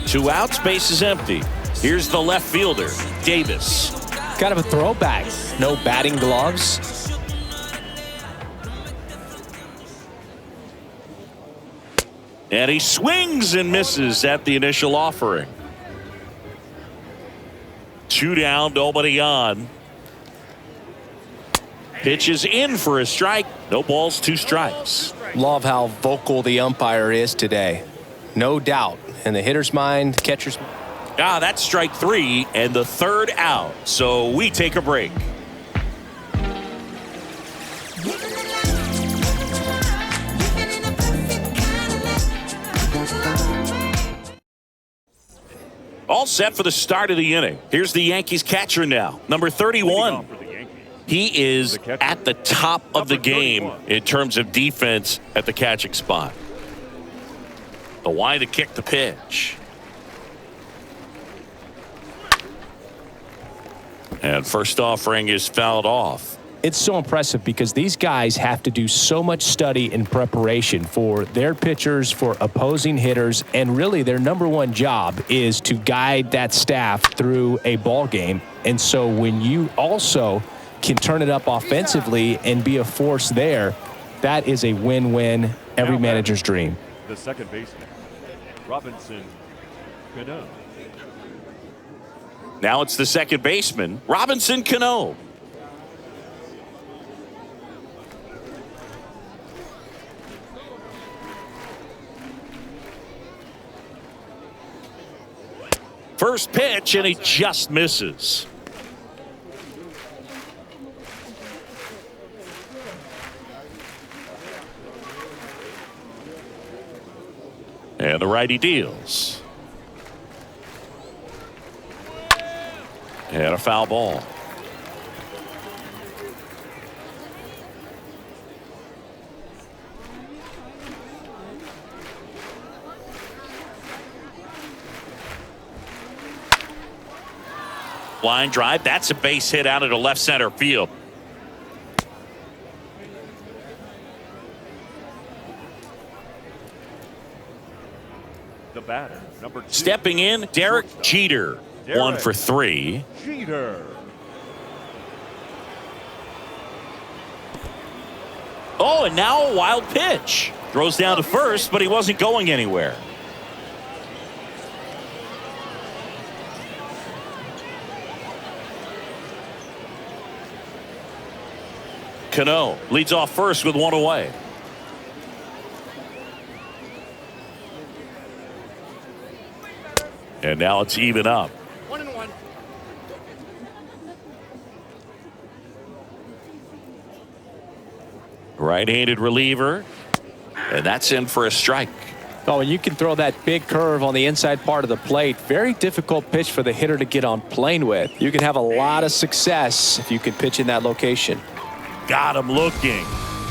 2 outs, base is empty. Here's the left fielder, Davis. Kind of a throwback. No batting gloves. And he swings and misses at the initial offering. 2 down, nobody on. Pitch is in for a strike. No balls, 2 strikes. Love how vocal the umpire is today. No doubt. In the hitter's mind, catcher's mind. That's strike 3 and the 3rd out. So we take a break. All set for the start of the inning. Here's the Yankees catcher now, number 31. He is at the top of the game in terms of defense at the catching spot. The wide to kick the pitch. And first offering is fouled off. It's so impressive because these guys have to do so much study and preparation for their pitchers, for opposing hitters, and really their number one job is to guide that staff through a ball game. And so when you also can turn it up offensively and be a force there, that is a win-win, every manager's dream. The second baseman, Robinson Cano. Now it's the second baseman, Robinson Cano. First pitch, and he just misses. And the righty deals. And a foul ball. Line drive. That's a base hit out into left center field. The batter, number 2. Stepping in, Derek Jeter. 1 for 3. Jeter. Oh, and now a wild pitch. Throws down to first, but he wasn't going anywhere. Cano leads off first with 1 away. And now it's even up. 1-1. Right-handed reliever. And that's in for a strike. Oh, and you can throw that big curve on the inside part of the plate. Very difficult pitch for the hitter to get on plane with. You can have a lot of success if you can pitch in that location. Got him looking.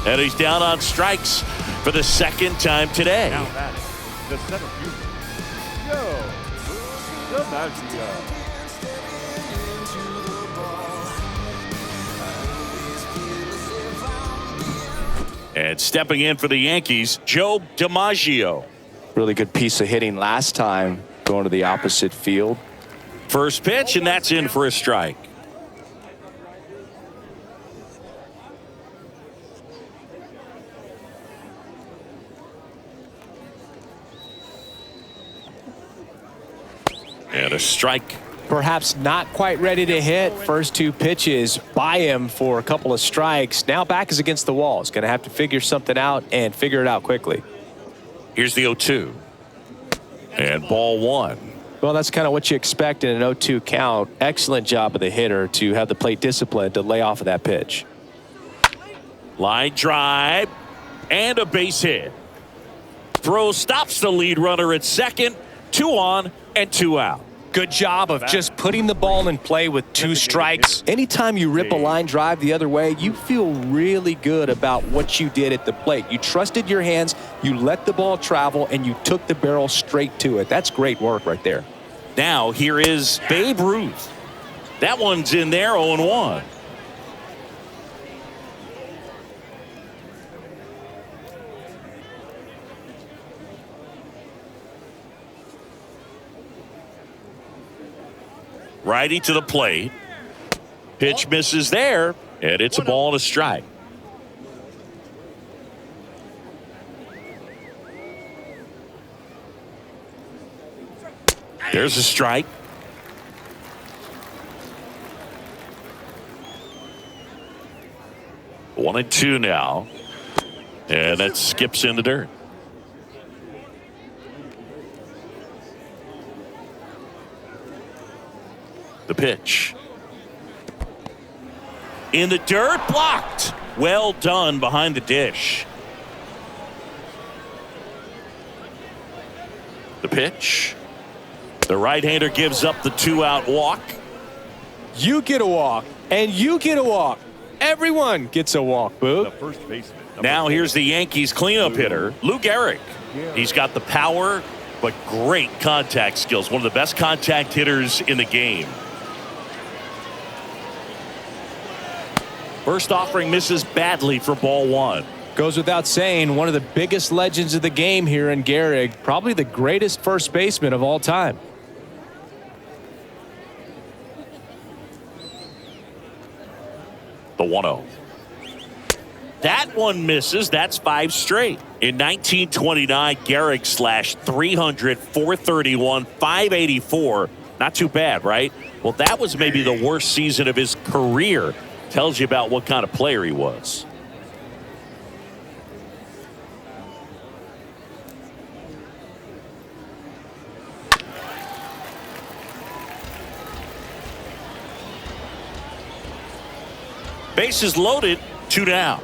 And he's down on strikes. for the second time today. Now batting, the center fielder, Joe DiMaggio. And stepping in for the Yankees, Joe DiMaggio. Really good piece of hitting last time, going to the opposite field. First pitch, and that's in for a strike. And a strike. Perhaps not quite ready to hit. First two pitches by him for a couple of strikes. Now back is against the wall. He's going to have to figure something out and figure it out quickly. Here's the 0-2. And ball one. Well, that's kind of what you expect in an 0-2 count. Excellent job of the hitter to have the plate discipline to lay off of that pitch. Line drive and a base hit. Throw stops the lead runner at second. 2 on and 2 out. Good job of just putting the ball in play with 2 strikes. Anytime you rip a line drive the other way, you feel really good about what you did at the plate. You trusted your hands, you let the ball travel, and you took the barrel straight to it. That's great work right there. Now here is Babe Ruth. That one's in there, 0-1. Righty to the plate. Pitch misses there, and it's a ball and a strike. There's a strike. One and two now. And that skips in the dirt. The pitch. In the dirt, blocked. Well done behind the dish. The pitch. The right-hander gives up the 2-out walk. You get a walk, and you get a walk. Everyone gets a walk, Boog. The first baseman. Now here's the Yankees cleanup hitter, Lou Gehrig. He's got the power, but great contact skills. One of the best contact hitters in the game. First offering misses badly for ball one. Goes without saying, one of the biggest legends of the game here in Gehrig. Probably the greatest first baseman of all time. The 1-0. That one misses. That's 5 straight. In 1929, Gehrig slashed 300, 431, 584. Not too bad, right? Well, that was maybe the worst season of his career. Tells you about what kind of player he was. Bases loaded, 2 down.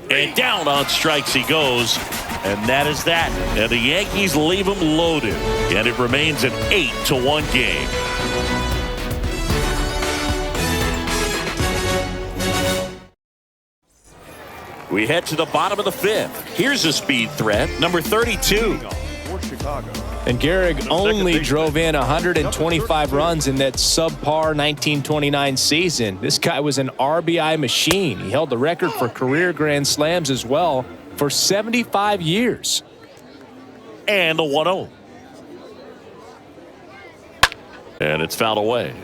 And down on strikes he goes. And that is that. And the Yankees leave him loaded. And it remains an 8-1 game. We head to the bottom of the 5th. Here's a speed threat, number 32. For Chicago. And Gehrig only drove in 125 runs in that subpar 1929 season. This guy was an RBI machine. He held the record for career grand slams as well for 75 years. And the 1-0. And it's fouled away.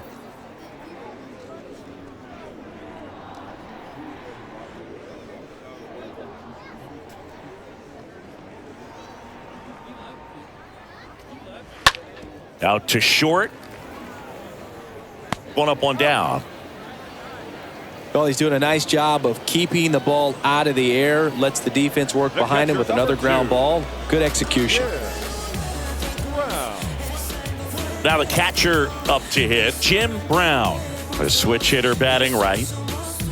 Out to short. One up, one down. Well, he's doing a nice job of keeping the ball out of the air. Lets the defense work behind him with another ground ball. Good execution. Now the catcher up to hit, Jim Brown. A switch hitter batting right.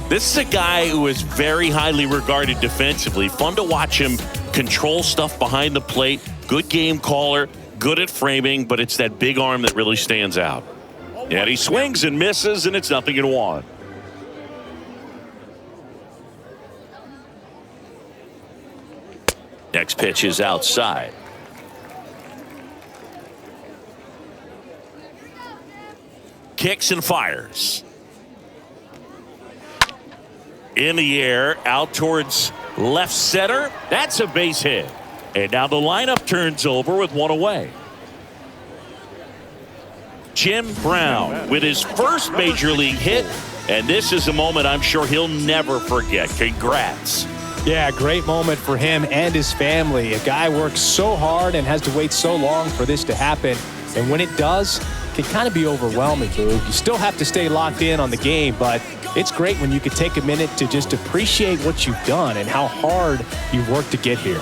This is a guy who is very highly regarded defensively. Fun to watch him control stuff behind the plate. Good game caller. Good at framing, but it's that big arm that really stands out. And he swings and misses, and it's 0-1. Next pitch is outside. Kicks and fires. In the air, out towards left center. That's a base hit. And now the lineup turns over with one away. Jim Brown with his first major league hit. And this is a moment I'm sure he'll never forget. Congrats. Yeah, great moment for him and his family. A guy works so hard and has to wait so long for this to happen. And when it does, it can kind of be overwhelming, Boog. You still have to stay locked in on the game, but it's great when you can take a minute to just appreciate what you've done and how hard you've worked to get here.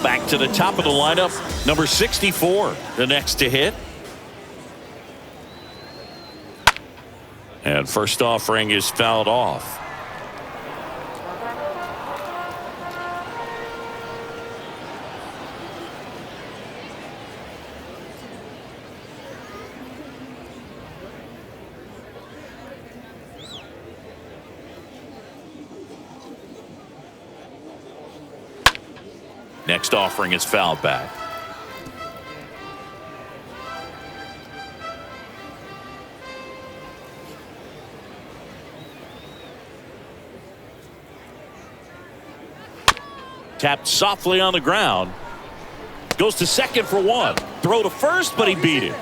Back to the top of the lineup, number 64, the next to hit. And first offering is fouled off. Next offering is fouled back. Tapped softly on the ground. Goes to second for one. Throw to first, but he beat it.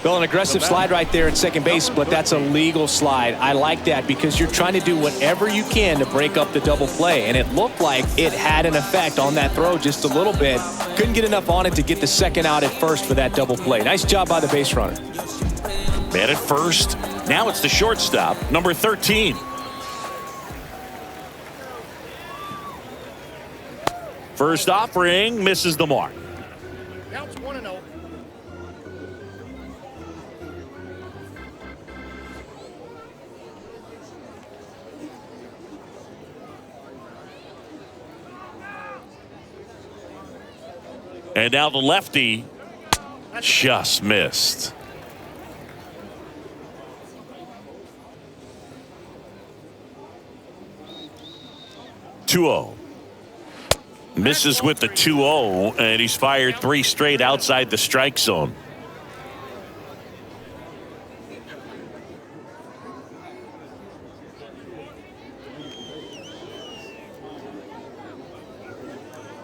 Well, an aggressive slide right there at second base, but that's a legal slide. I like that because you're trying to do whatever you can to break up the double play, and it looked like it had an effect on that throw just a little bit. Couldn't get enough on it to get the second out at first for that double play. Nice job by the base runner. Man at first. Now it's the shortstop, number 13. First offering misses the mark. Counts 1-0. And now the lefty just missed. Misses with the 2-0, and he's fired 3 straight outside the strike zone.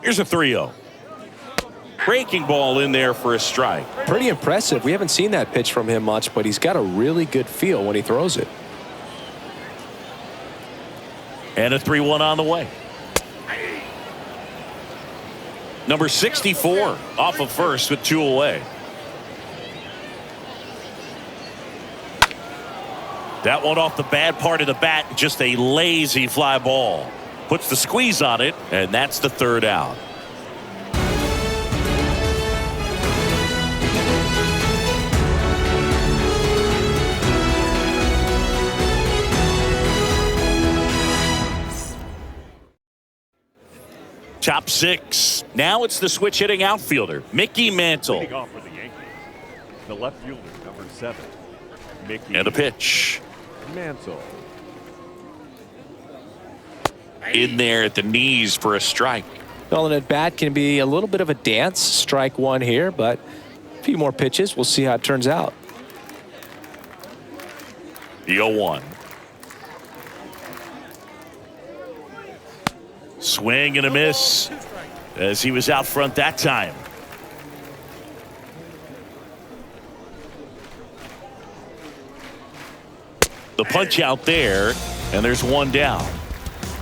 Here's a 3-0. Breaking ball in there for a strike. Pretty impressive. We haven't seen that pitch from him much, but he's got a really good feel when he throws it. And a 3-1 on the way. Number 64 off of first with 2 away. That one off the bad part of the bat, just a lazy fly ball. Puts the squeeze on it, and that's the 3rd out. Top 6. Now it's the switch hitting outfielder, Mickey Mantle. Leading off for the Yankees, the left fielder, number 7, Mickey. And a pitch. Mantle. In there at the knees for a strike. Well, an at bat can be a little bit of a dance. Strike one here, but a few more pitches. We'll see how it turns out. The 0-1. Swing and a miss as he was out front that time. The punch out there, and there's 1 down.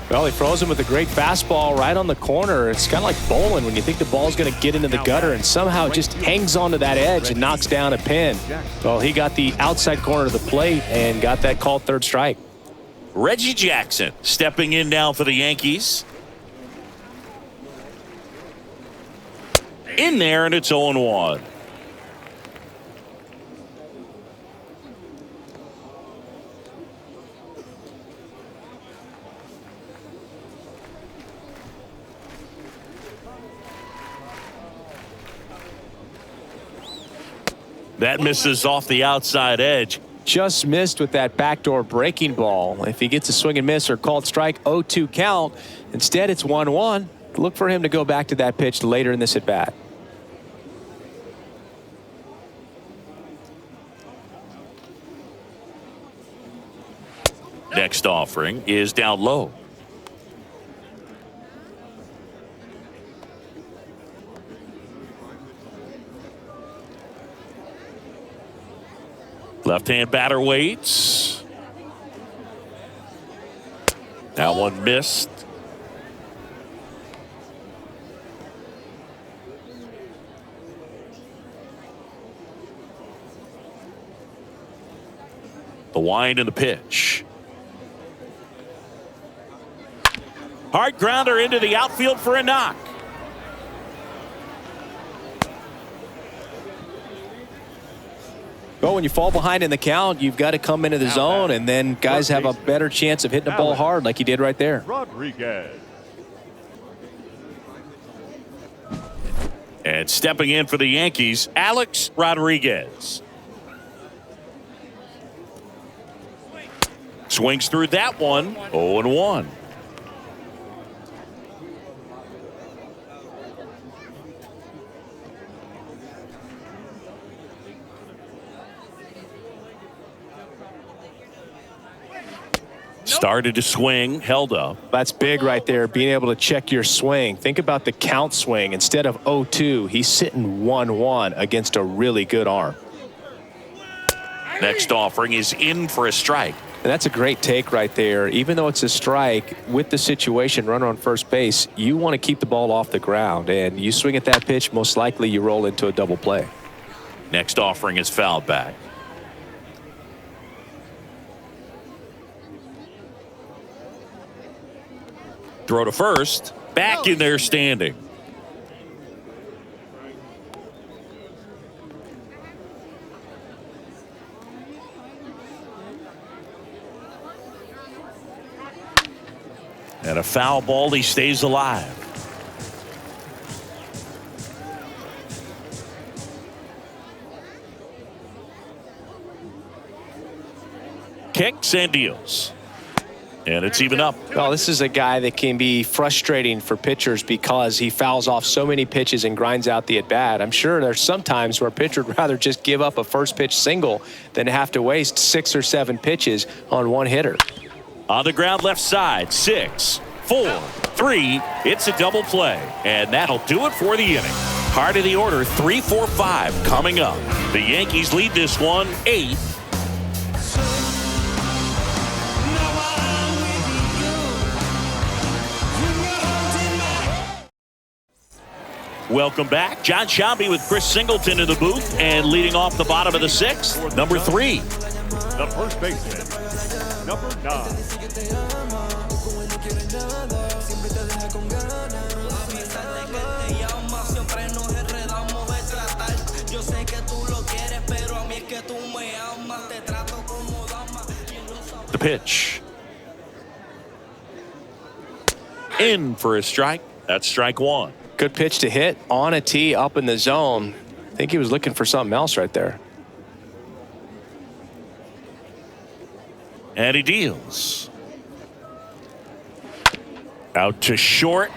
Well, he throws him with a great fastball right on the corner. It's kind of like bowling when you think the ball's going to get into the gutter and somehow it just hangs onto that edge and knocks down a pin. Well, he got the outside corner of the plate and got that called 3rd strike. Reggie Jackson stepping in now for the Yankees. In there, and it's 0-1. That misses off the outside edge. just missed with that backdoor breaking ball. If he gets a swing and miss or called strike, 0-2 count. Instead, it's 1-1. Look for him to go back to that pitch later in this at bat. Next offering is down low. Left-hand batter waits. That one missed. The wind and the pitch. Hard grounder into the outfield for a knock. Well, when you fall behind in the count, you've got to come into the zone, and then guys have a better chance of hitting the ball hard like he did right there. Rodriguez. And stepping in for the Yankees, Alex Rodriguez. Swings through that one, 0-1. Started to swing, held up. That's big right there, being able to check your swing. Think about the count swing. Instead of 0-2, he's sitting 1-1 against a really good arm. Next offering is in for a strike. And that's a great take right there. Even though it's a strike, with the situation, runner on first base, you want to keep the ball off the ground. And you swing at that pitch, most likely you roll into a double play. Next offering is fouled back. Throw to first. Back in there standing. And a foul ball. He stays alive. Kicks and deals. And it's even up. Well, this is a guy that can be frustrating for pitchers because he fouls off so many pitches and grinds out the at-bat. I'm sure there's some times where a pitcher would rather just give up a first pitch single than have to waste 6 or 7 pitches on one hitter. On the ground left side, 6, 4, 3. It's a double play. And that'll do it for the inning. Heart of the order, 3, 4, 5 coming up. The Yankees lead this one 8. Welcome back. John Shambi with Chris Singleton in the booth, and leading off the bottom of the 6th, number 3. The first baseman, number 9. The pitch. In for a strike. That's strike 1. Good pitch to hit on a tee up in the zone. I think he was looking for something else right there. And he deals. Out to short.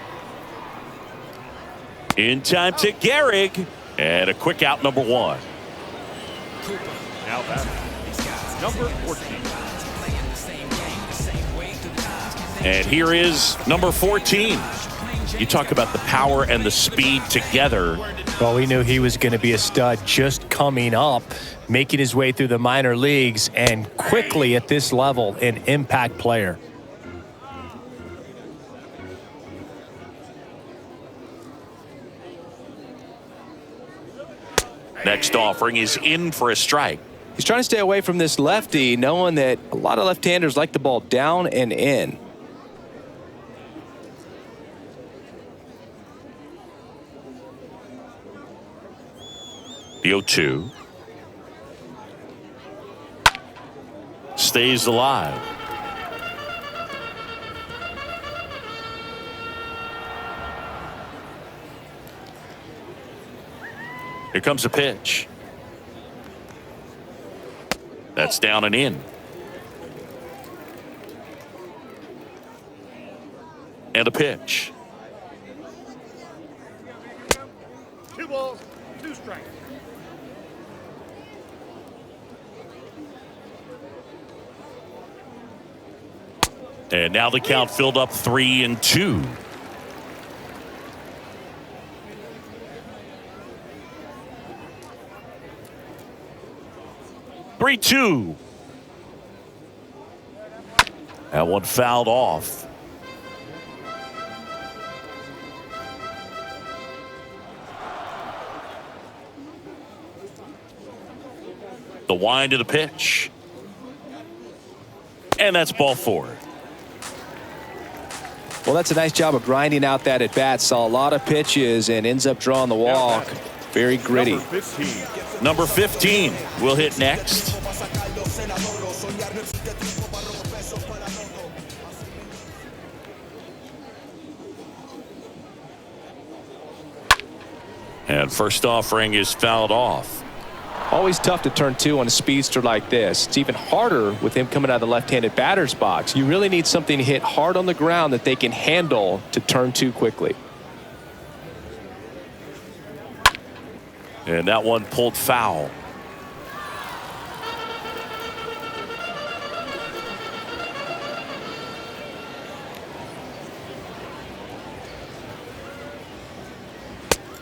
In time to Gehrig. And a quick out, number 1. Now batting, number 14. And here is number 14. You talk about the power and the speed together. Well, we knew he was going to be a stud just coming up, making his way through the minor leagues, and quickly at this level, an impact player. Next offering is in for a strike. He's trying to stay away from this lefty, knowing that a lot of left-handers like the ball down and in. The 0-2. Stays alive. Here comes a pitch. That's down and in. And a pitch. 2 balls, 2 strikes. And now the count filled up 3-2. Three-two. That one fouled off. The wind of the pitch. And that's ball 4. Well, that's a nice job of grinding out that at-bat. Saw a lot of pitches and ends up drawing the walk. Very gritty. Number 15 will hit next. And first offering is fouled off. Always tough to turn 2 on a speedster like this. It's even harder with him coming out of the left-handed batter's box. You really need something to hit hard on the ground that they can handle to turn 2 quickly. And that one pulled foul.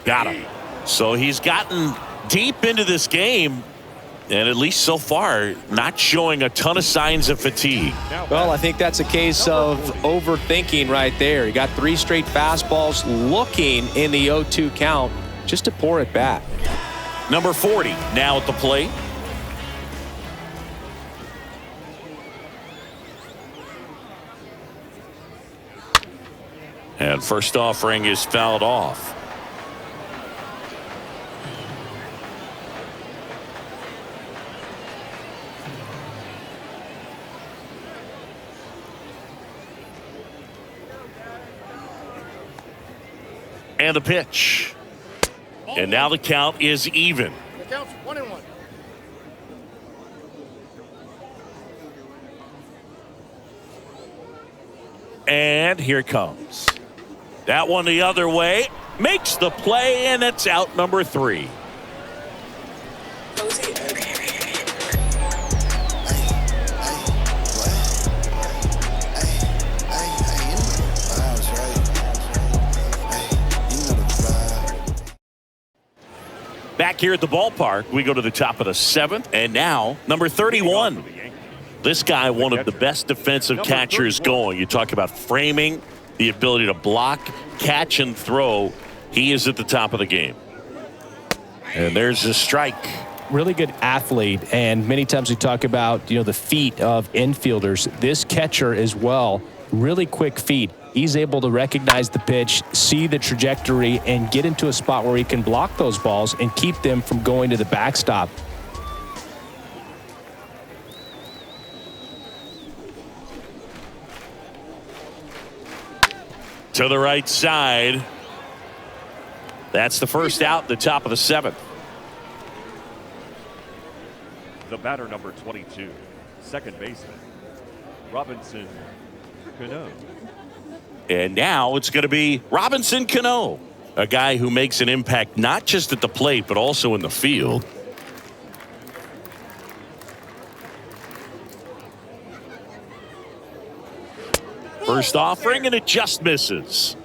Got him. So he's gotten deep into this game, and at least so far, not showing a ton of signs of fatigue. Well, I think that's a case of overthinking right there. He got 3 straight fastballs looking in the 0-2 count just to pour it back. Number 40 now at the plate. And first offering is fouled off. And the pitch. And now the count is even. The count's 1-1. And here it comes. That one the other way. Makes the play, and it's out number 3. Back here at the ballpark, we go to the top of the 7th, and now number 31. This guy, one of the best defensive catchers going. You talk about framing, the ability to block, catch, and throw. He is at the top of the game. And there's a strike. Really good athlete, and many times we talk about, the feet of infielders. This catcher as well, really quick feet. He's able to recognize the pitch, see the trajectory, and get into a spot where he can block those balls and keep them from going to the backstop. To the right side. That's the first out, the top of the 7th. The batter, number 22, second baseman, Robinson Cano. And now it's going to be Robinson Cano, a guy who makes an impact not just at the plate, but also in the field. First offering, and it just misses.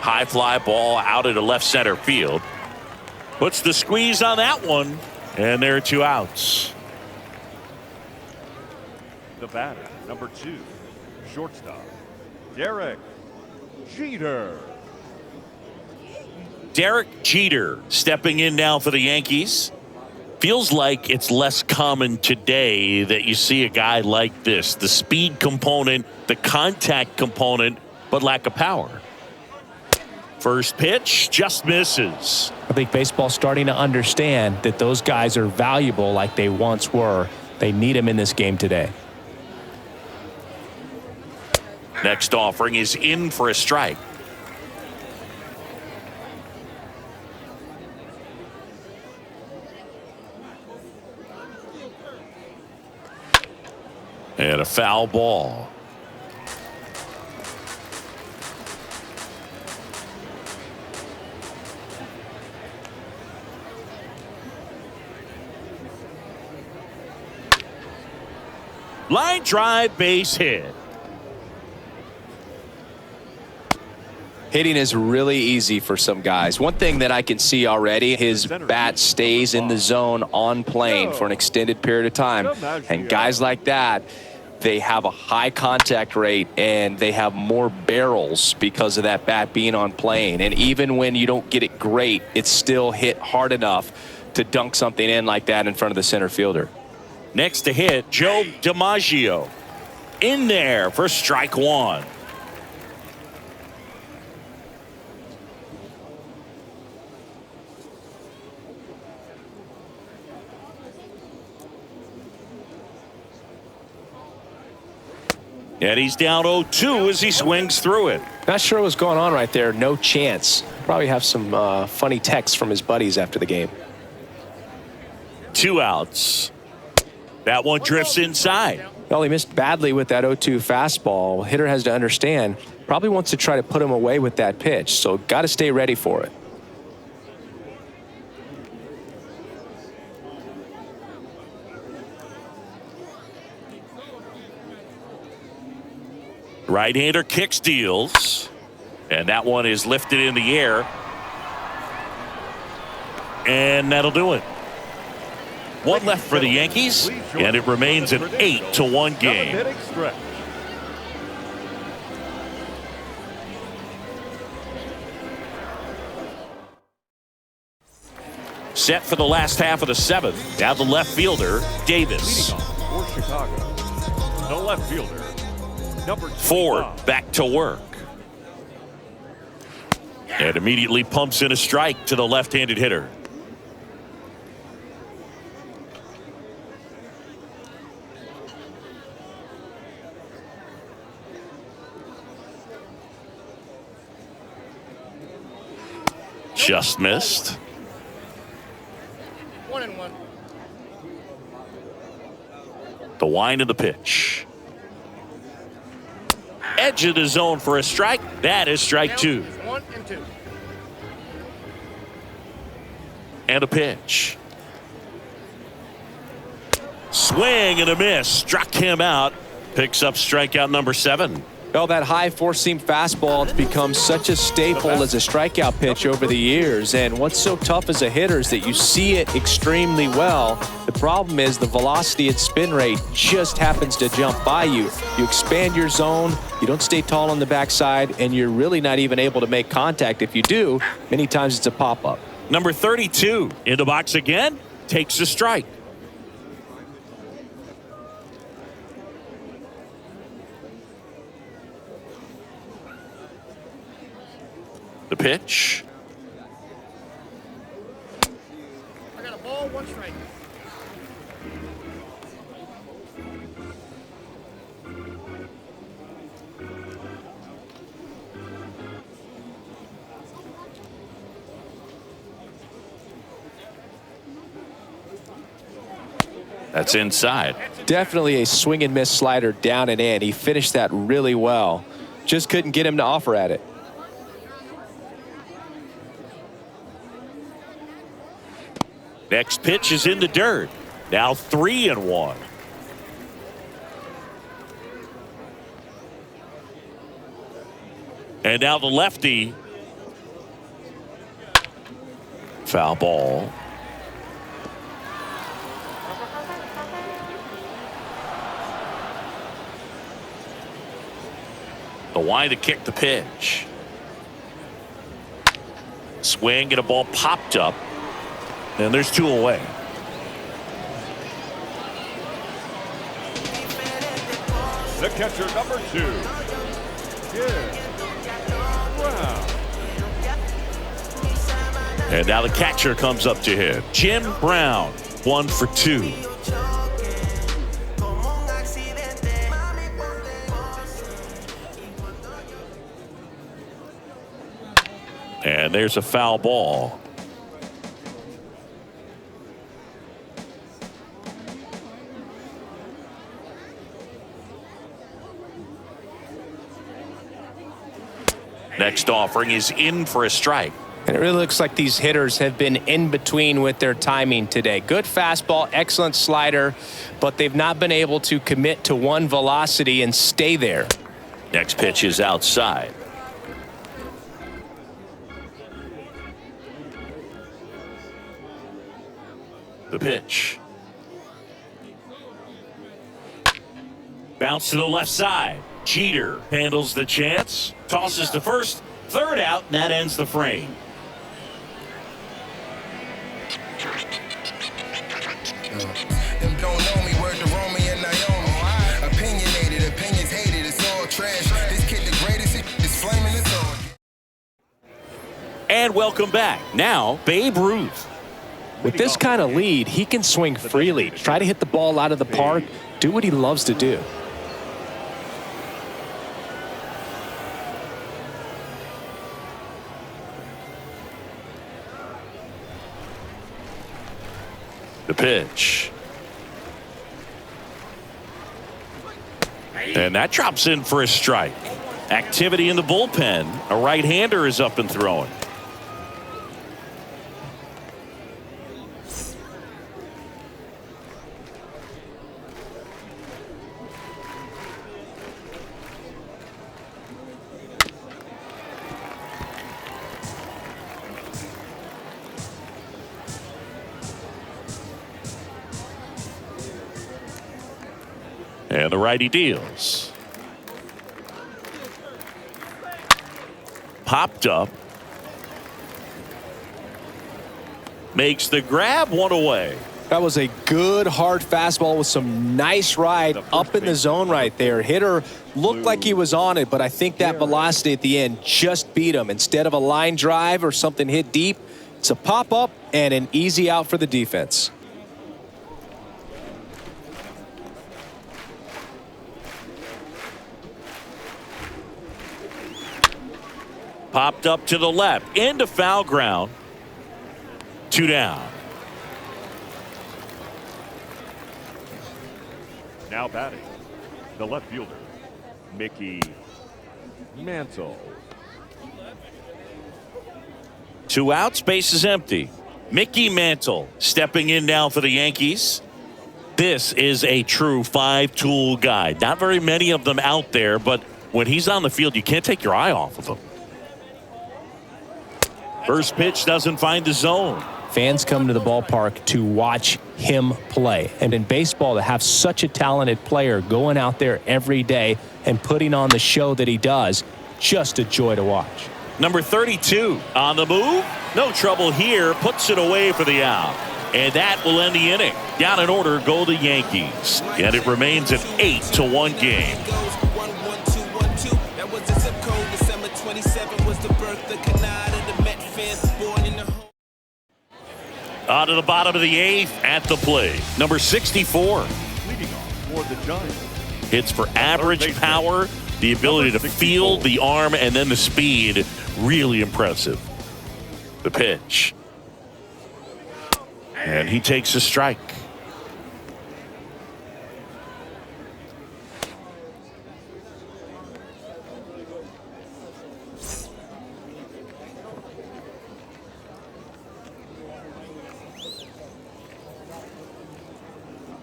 High fly ball out into left center field. Puts the squeeze on that one, and there are 2 outs. The batter, number 2, shortstop, Derek Jeter. Derek Jeter stepping in now for the Yankees. Feels like it's less common today that you see a guy like this. The speed component, the contact component, but lack of power. First pitch just misses. I think baseball's starting to understand that those guys are valuable like they once were. They need them in this game today. Next offering is in for a strike. And a foul ball. Line drive, base hit. Hitting is really easy for some guys. One thing that I can see already, his bat stays in the zone on plane for an extended period of time. And guys like that, they have a high contact rate and they have more barrels because of that bat being on plane. And even when you don't get it great, it's still hit hard enough to dunk something in like that in front of the center fielder. Next to hit, Joe DiMaggio. In there for strike one. And he's down 0-2 as he swings through it. Not sure what's going on right there. No chance. Probably have some funny texts from his buddies after the game. 2 outs. That one drifts inside. Well, he missed badly with that 0-2 fastball. Hitter has to understand. Probably wants to try to put him away with that pitch. So got to stay ready for it. Right-hander kick steals. And that one is lifted in the air. And that'll do it. One left for the Yankees, and it remains an 8-1 game. Set for the last half of the 7th. Now the left fielder, Davis. Leading off for Chicago, the left fielder, number 25. Ford back to work. And immediately pumps in a strike to the left-handed hitter. Just missed. 1-1. The wind of the pitch. Edge of the zone for a strike. That is strike 2. 1-2. And a pitch. Swing and a miss. Struck him out. Picks up strikeout number 7. Well, that high four-seam fastball has become such a staple as a strikeout pitch over the years. And what's so tough as a hitter is that you see it extremely well. The problem is the velocity and spin rate just happens to jump by you. You expand your zone, you don't stay tall on the backside, and you're really not even able to make contact. If you do, many times it's a pop-up. Number 32 in the box again. Takes a strike. The pitch. I got a ball, 1 strike. That's inside. Definitely a swing and miss slider down and in. He finished that really well. Just couldn't get him to offer at it. Next pitch is in the dirt. Now 3-1. And now the lefty. Foul ball. The wind to kick the pitch. Swing and a ball popped up. And there's 2 away. The catcher, number 2. Yeah. Wow. And now the catcher comes up to hit. Jim Brown, 1 for 2. And there's a foul ball. Next offering is in for a strike. And it really looks like these hitters have been in between with their timing today. Good fastball, excellent slider, but they've not been able to commit to one velocity and stay there. Next pitch is outside. The pitch. Bounce to the left side. Jeter handles the chance. Tosses to first. Third out, and that ends the frame. Them don't know me, word to Romy and Naomi. Opinionated, opinions hated, it's all trash. This kid the greatest, it's flaming, it's all. And welcome back. Now, Babe Ruth. With this kind of lead, he can swing freely, try to hit the ball out of the park, do what he loves to do. The pitch. And that drops in for a strike. Activity in the bullpen. A right-hander is up and throwing. And the righty deals. Popped up. Makes the grab, one away. That was a good hard fastball with some nice ride up in the zone right there. Hitter looked like he was on it, but I think that velocity at the end just beat him. Instead of a line drive or something hit deep, it's a pop up and an easy out for the defense. Popped up to the left, into foul ground. 2 down. Now batting, the left fielder, Mickey Mantle. 2 outs, base is empty. Mickey Mantle stepping in now for the Yankees. This is a true 5-tool guy. Not very many of them out there, but when he's on the field, you can't take your eye off of him. First pitch doesn't find the zone. Fans come to the ballpark to watch him play. And in baseball, to have such a talented player going out there every day and putting on the show that he does, just a joy to watch. Number 32 on the move. No trouble here. Puts it away for the out. And that will end the inning. Down in order go the Yankees. And it remains an 8-1 game. That was the zip code. December 27 was the birth of Canada, the Met fans born in the home. On to the bottom of the 8th at the plate. Number 64. Leading off for the Giants. Hits for average power, the ability to field, the arm, and then the speed. Really impressive. The pitch. And he takes a strike.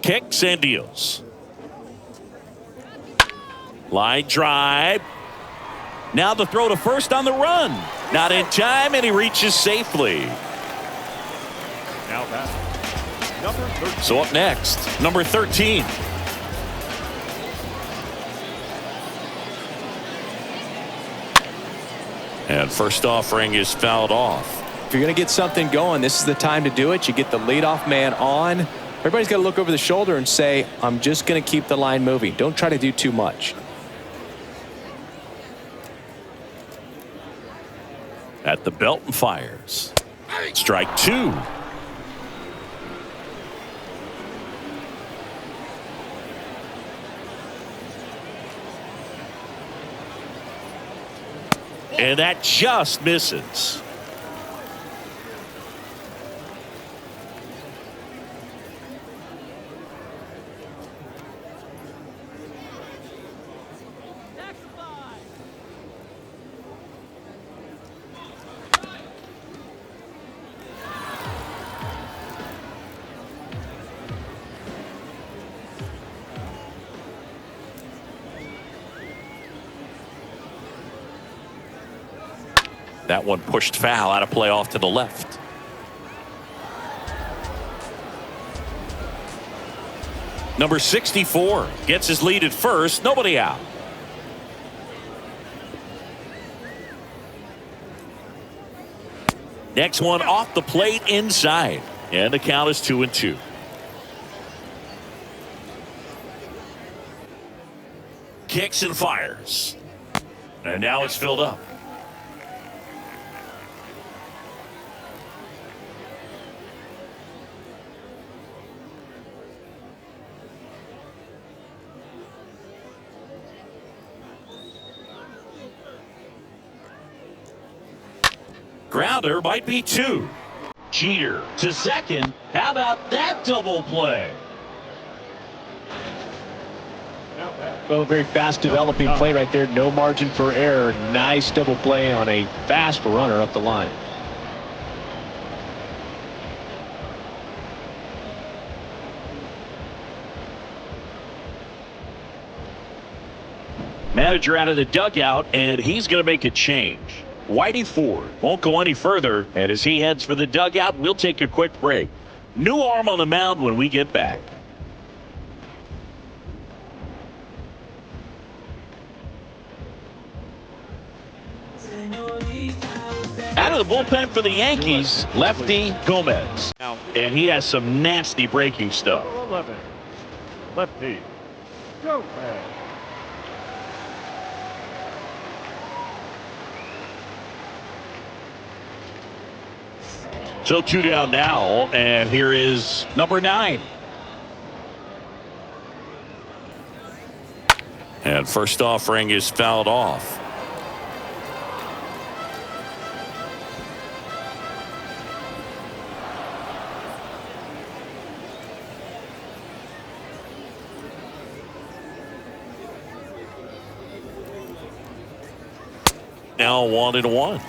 Kicks and deals. Line drive. Now the throw to first on the run. Not in time, and he reaches safely. Now batting, number 13. So up next, number 13. And first offering is fouled off. If you're going to get something going, this is the time to do it. You get the leadoff man on. Everybody's got to look over the shoulder and say, I'm just going to keep the line moving. Don't try to do too much. At the belt and fires. Strike 2. And that just misses. That one pushed foul, out of play off to the left. Number 64 gets his lead at first. Nobody out. Next one off the plate inside. And the count is 2-2. Kicks and fires. And now it's filled up. Grounder might be 2. Jeter to second. How about that double play? Well, very fast developing play right there. No margin for error. Nice double play on a fast runner up the line. Manager out of the dugout, and he's going to make a change. Whitey Ford won't go any further, and as he heads for the dugout, we'll take a quick break. New arm on the mound when we get back. Out of the bullpen for the Yankees, lefty Gomez. And he has some nasty breaking stuff. 11. Lefty. Go, man. So 2 down now, and here is number 9. And first offering is fouled off. Now 1-1.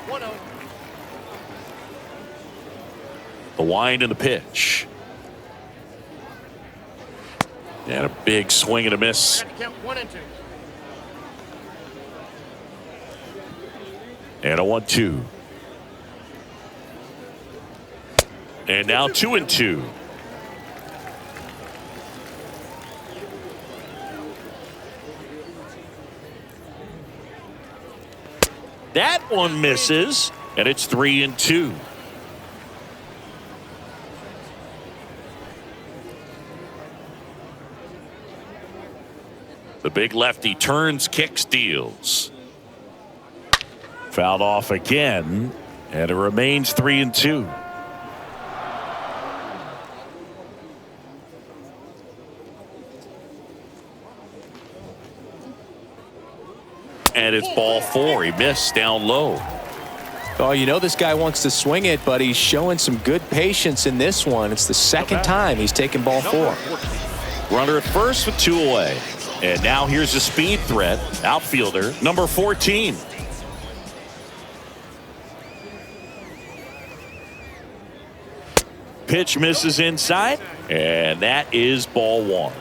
1-0. The wind and the pitch. And a big swing and a miss. Got to count 1 and 2. And a 1-2. And now 2-2. That one misses, and it's 3-2. The big lefty turns, kicks, deals. Fouled off again, and it remains 3-2. And it's ball 4. He missed down low. Oh, you know this guy wants to swing it, but he's showing some good patience in this one. It's the second time he's taken ball 4. Runner at first with 2 away. And now here's a speed threat. Outfielder, number 14. Pitch misses inside, and that is ball 1.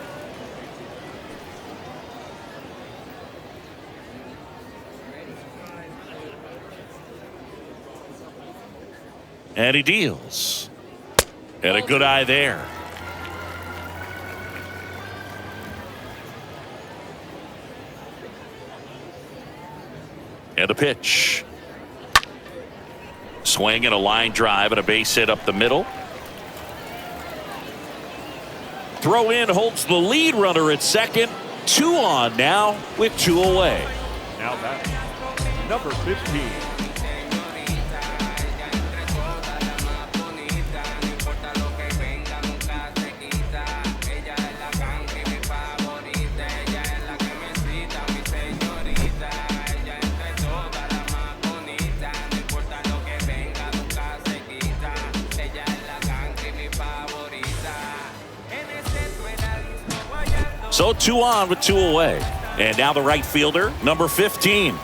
And he deals. And a good eye there. And the pitch. Swing and a line drive and a base hit up the middle. Throw in holds the lead runner at second. 2 on now with 2 away. Now back. Number 15. So 2 on with 2 away. And now the right fielder, number 15.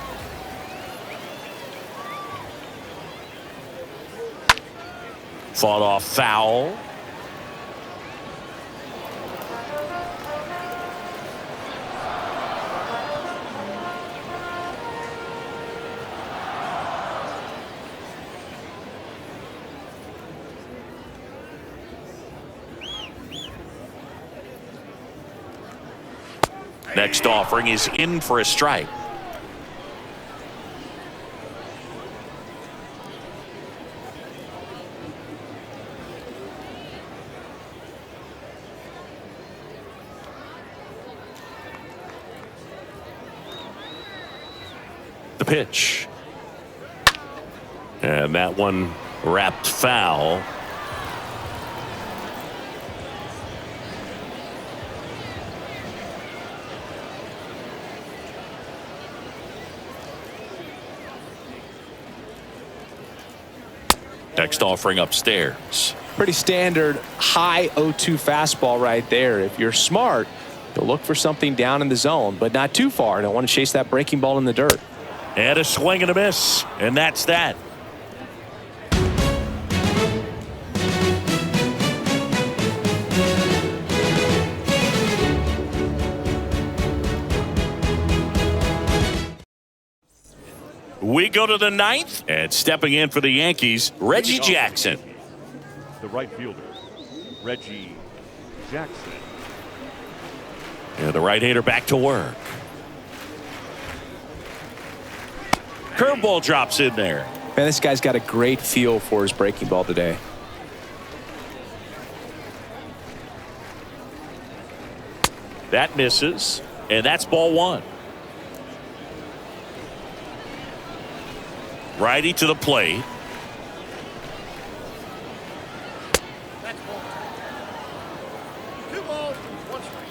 Fought off foul. Next offering is in for a strike. The pitch. And that one wrapped foul. Next offering upstairs. Pretty standard high 0-2 fastball right there. If you're smart, you'll look for something down in the zone, but not too far. Don't want to chase that breaking ball in the dirt. And a swing and a miss. And that's that. We go to the ninth, and stepping in for the Yankees, Reggie Jackson. The right fielder, Reggie Jackson. And the right-hander back to work. Curveball drops in there. Man, this guy's got a great feel for his breaking ball today. That misses, and that's ball one. Righty to the plate. That's ball. 2 balls, 1 strike.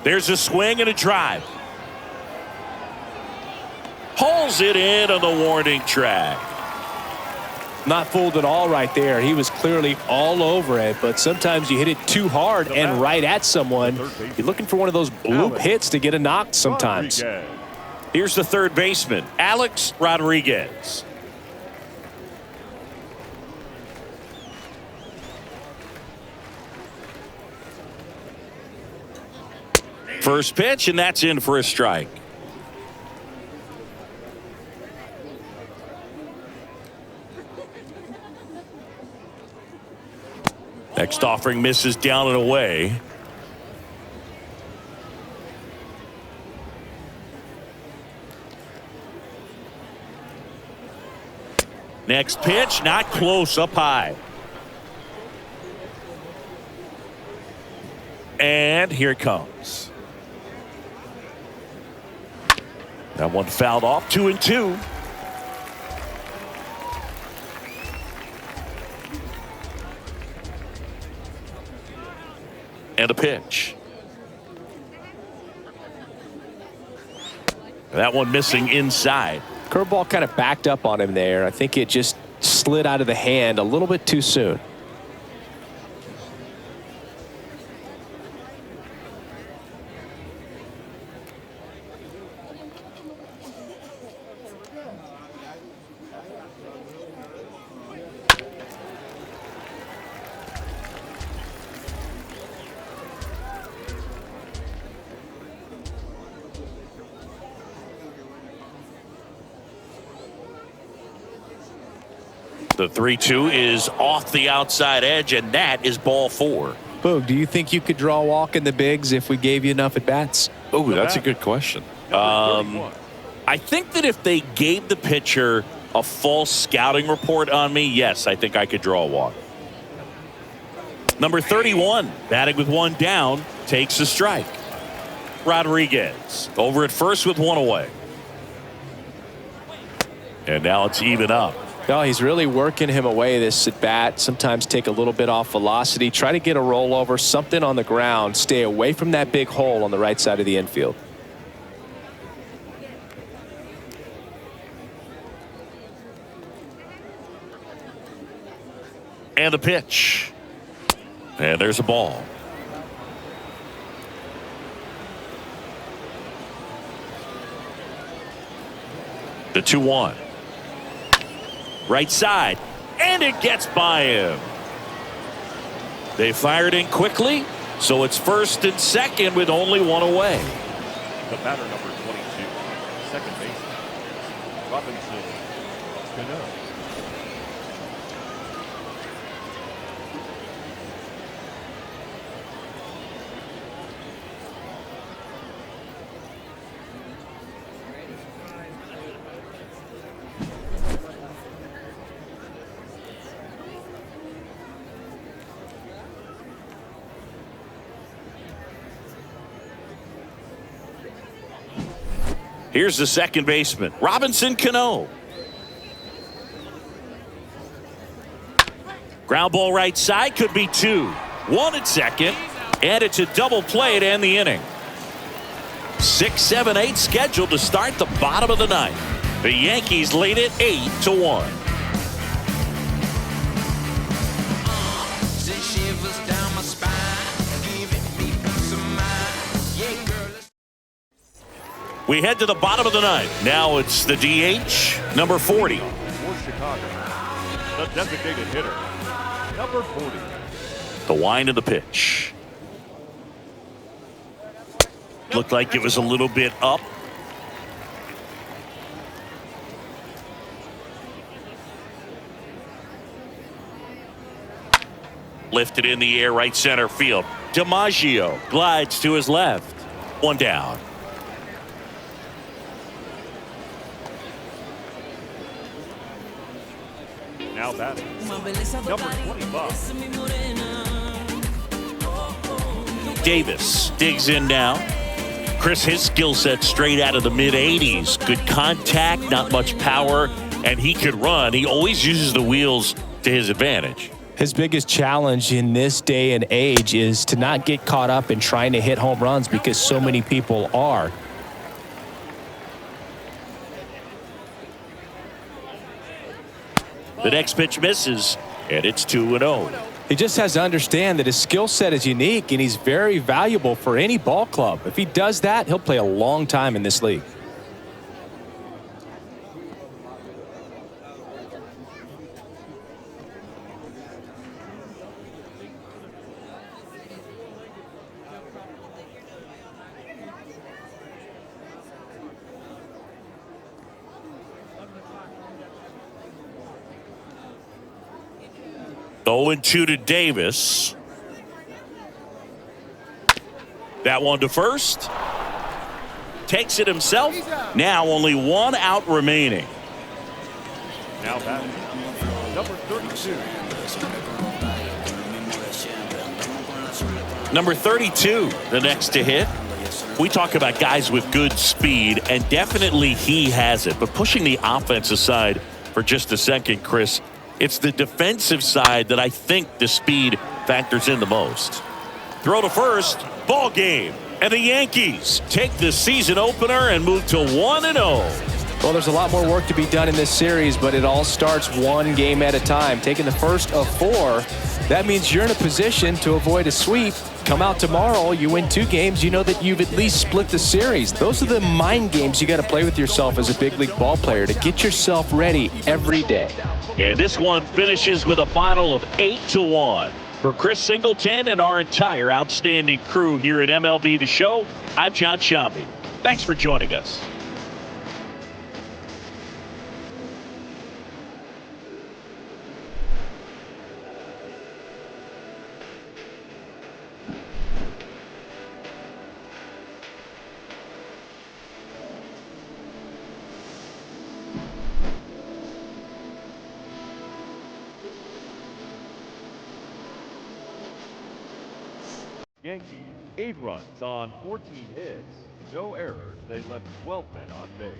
There's a swing and a drive. Pulls it in on the warning track. Not fooled at all right there. He was clearly all over it, but sometimes you hit it too hard and right at someone. You're looking for one of those bloop hits to get a knock sometimes. Here's the third baseman, Alex Rodriguez. First pitch, and that's in for a strike. Next offering misses down and away. Next pitch, not close, up high. And here it comes. That one fouled off, 2-2. And a pitch. That one missing inside. Curveball kind of backed up on him there. I think it just slid out of the hand a little bit too soon. The 3-2 is off the outside edge, and that is ball 4. Boog, do you think you could draw a walk in the bigs if we gave you enough at bats? Oh, that's a good question. I think that if they gave the pitcher a false scouting report on me, yes, I think I could draw a walk. Number 31, batting with one down, takes a strike. Rodriguez over at first with one away. And now it's even up. No, he's really working him away this at bat. Sometimes take a little bit off velocity. Try to get a rollover, something on the ground. Stay away from that big hole on the right side of the infield. And a pitch. And there's a ball. The 2-1. Right side, and it gets by him. They fired in quickly, so it's first and second with only one away. The batter, number 22, second baseman, Robinson Cano. Here's the second baseman, Robinson Cano. Ground ball right side, could be 2. 1 at second, and it's a double play to end the inning. 6, 7, 8 scheduled to start the bottom of the ninth. The Yankees lead it 8-1. We head to the bottom of the ninth. Now it's the DH, number 40. For Chicago, the designated hitter, number 40. The wind of the pitch. Looked like it was a little bit up. Lifted in the air, right center field. DiMaggio glides to his left. 1 down. Now batting, number 25. Davis digs in now. Chris, his skill set straight out of the mid-80s. Good contact, not much power, and he could run. He always uses the wheels to his advantage. His biggest challenge in this day and age is to not get caught up in trying to hit home runs because so many people are. The next pitch misses, and it's 2-0. He just has to understand that his skill set is unique and he's very valuable for any ball club. If he does that, he'll play a long time in this league. Oh, 0-2 to Davis. That one to first. Takes it himself. Now only 1 out remaining. Now batting, number 32. Number 32, the next to hit. We talk about guys with good speed, and definitely he has it. But pushing the offense aside for just a second, Chris, it's the defensive side that I think the speed factors in the most. Throw to first, ball game. And the Yankees take the season opener and move to 1-0. Well, there's a lot more work to be done in this series, but it all starts one game at a time. Taking the first of 4, that means you're in a position to avoid a sweep. Come out tomorrow, you win 2 games, you know that you've at least split the series. Those are the mind games you got to play with yourself as a big league ball player to get yourself ready every day. And this one finishes with a final of 8-1. For Chris Singleton and our entire outstanding crew here at MLB The Show, I'm John Shambi. Thanks for joining us. Yankees, 8 runs on 14 hits, no errors. They left 12 men on base.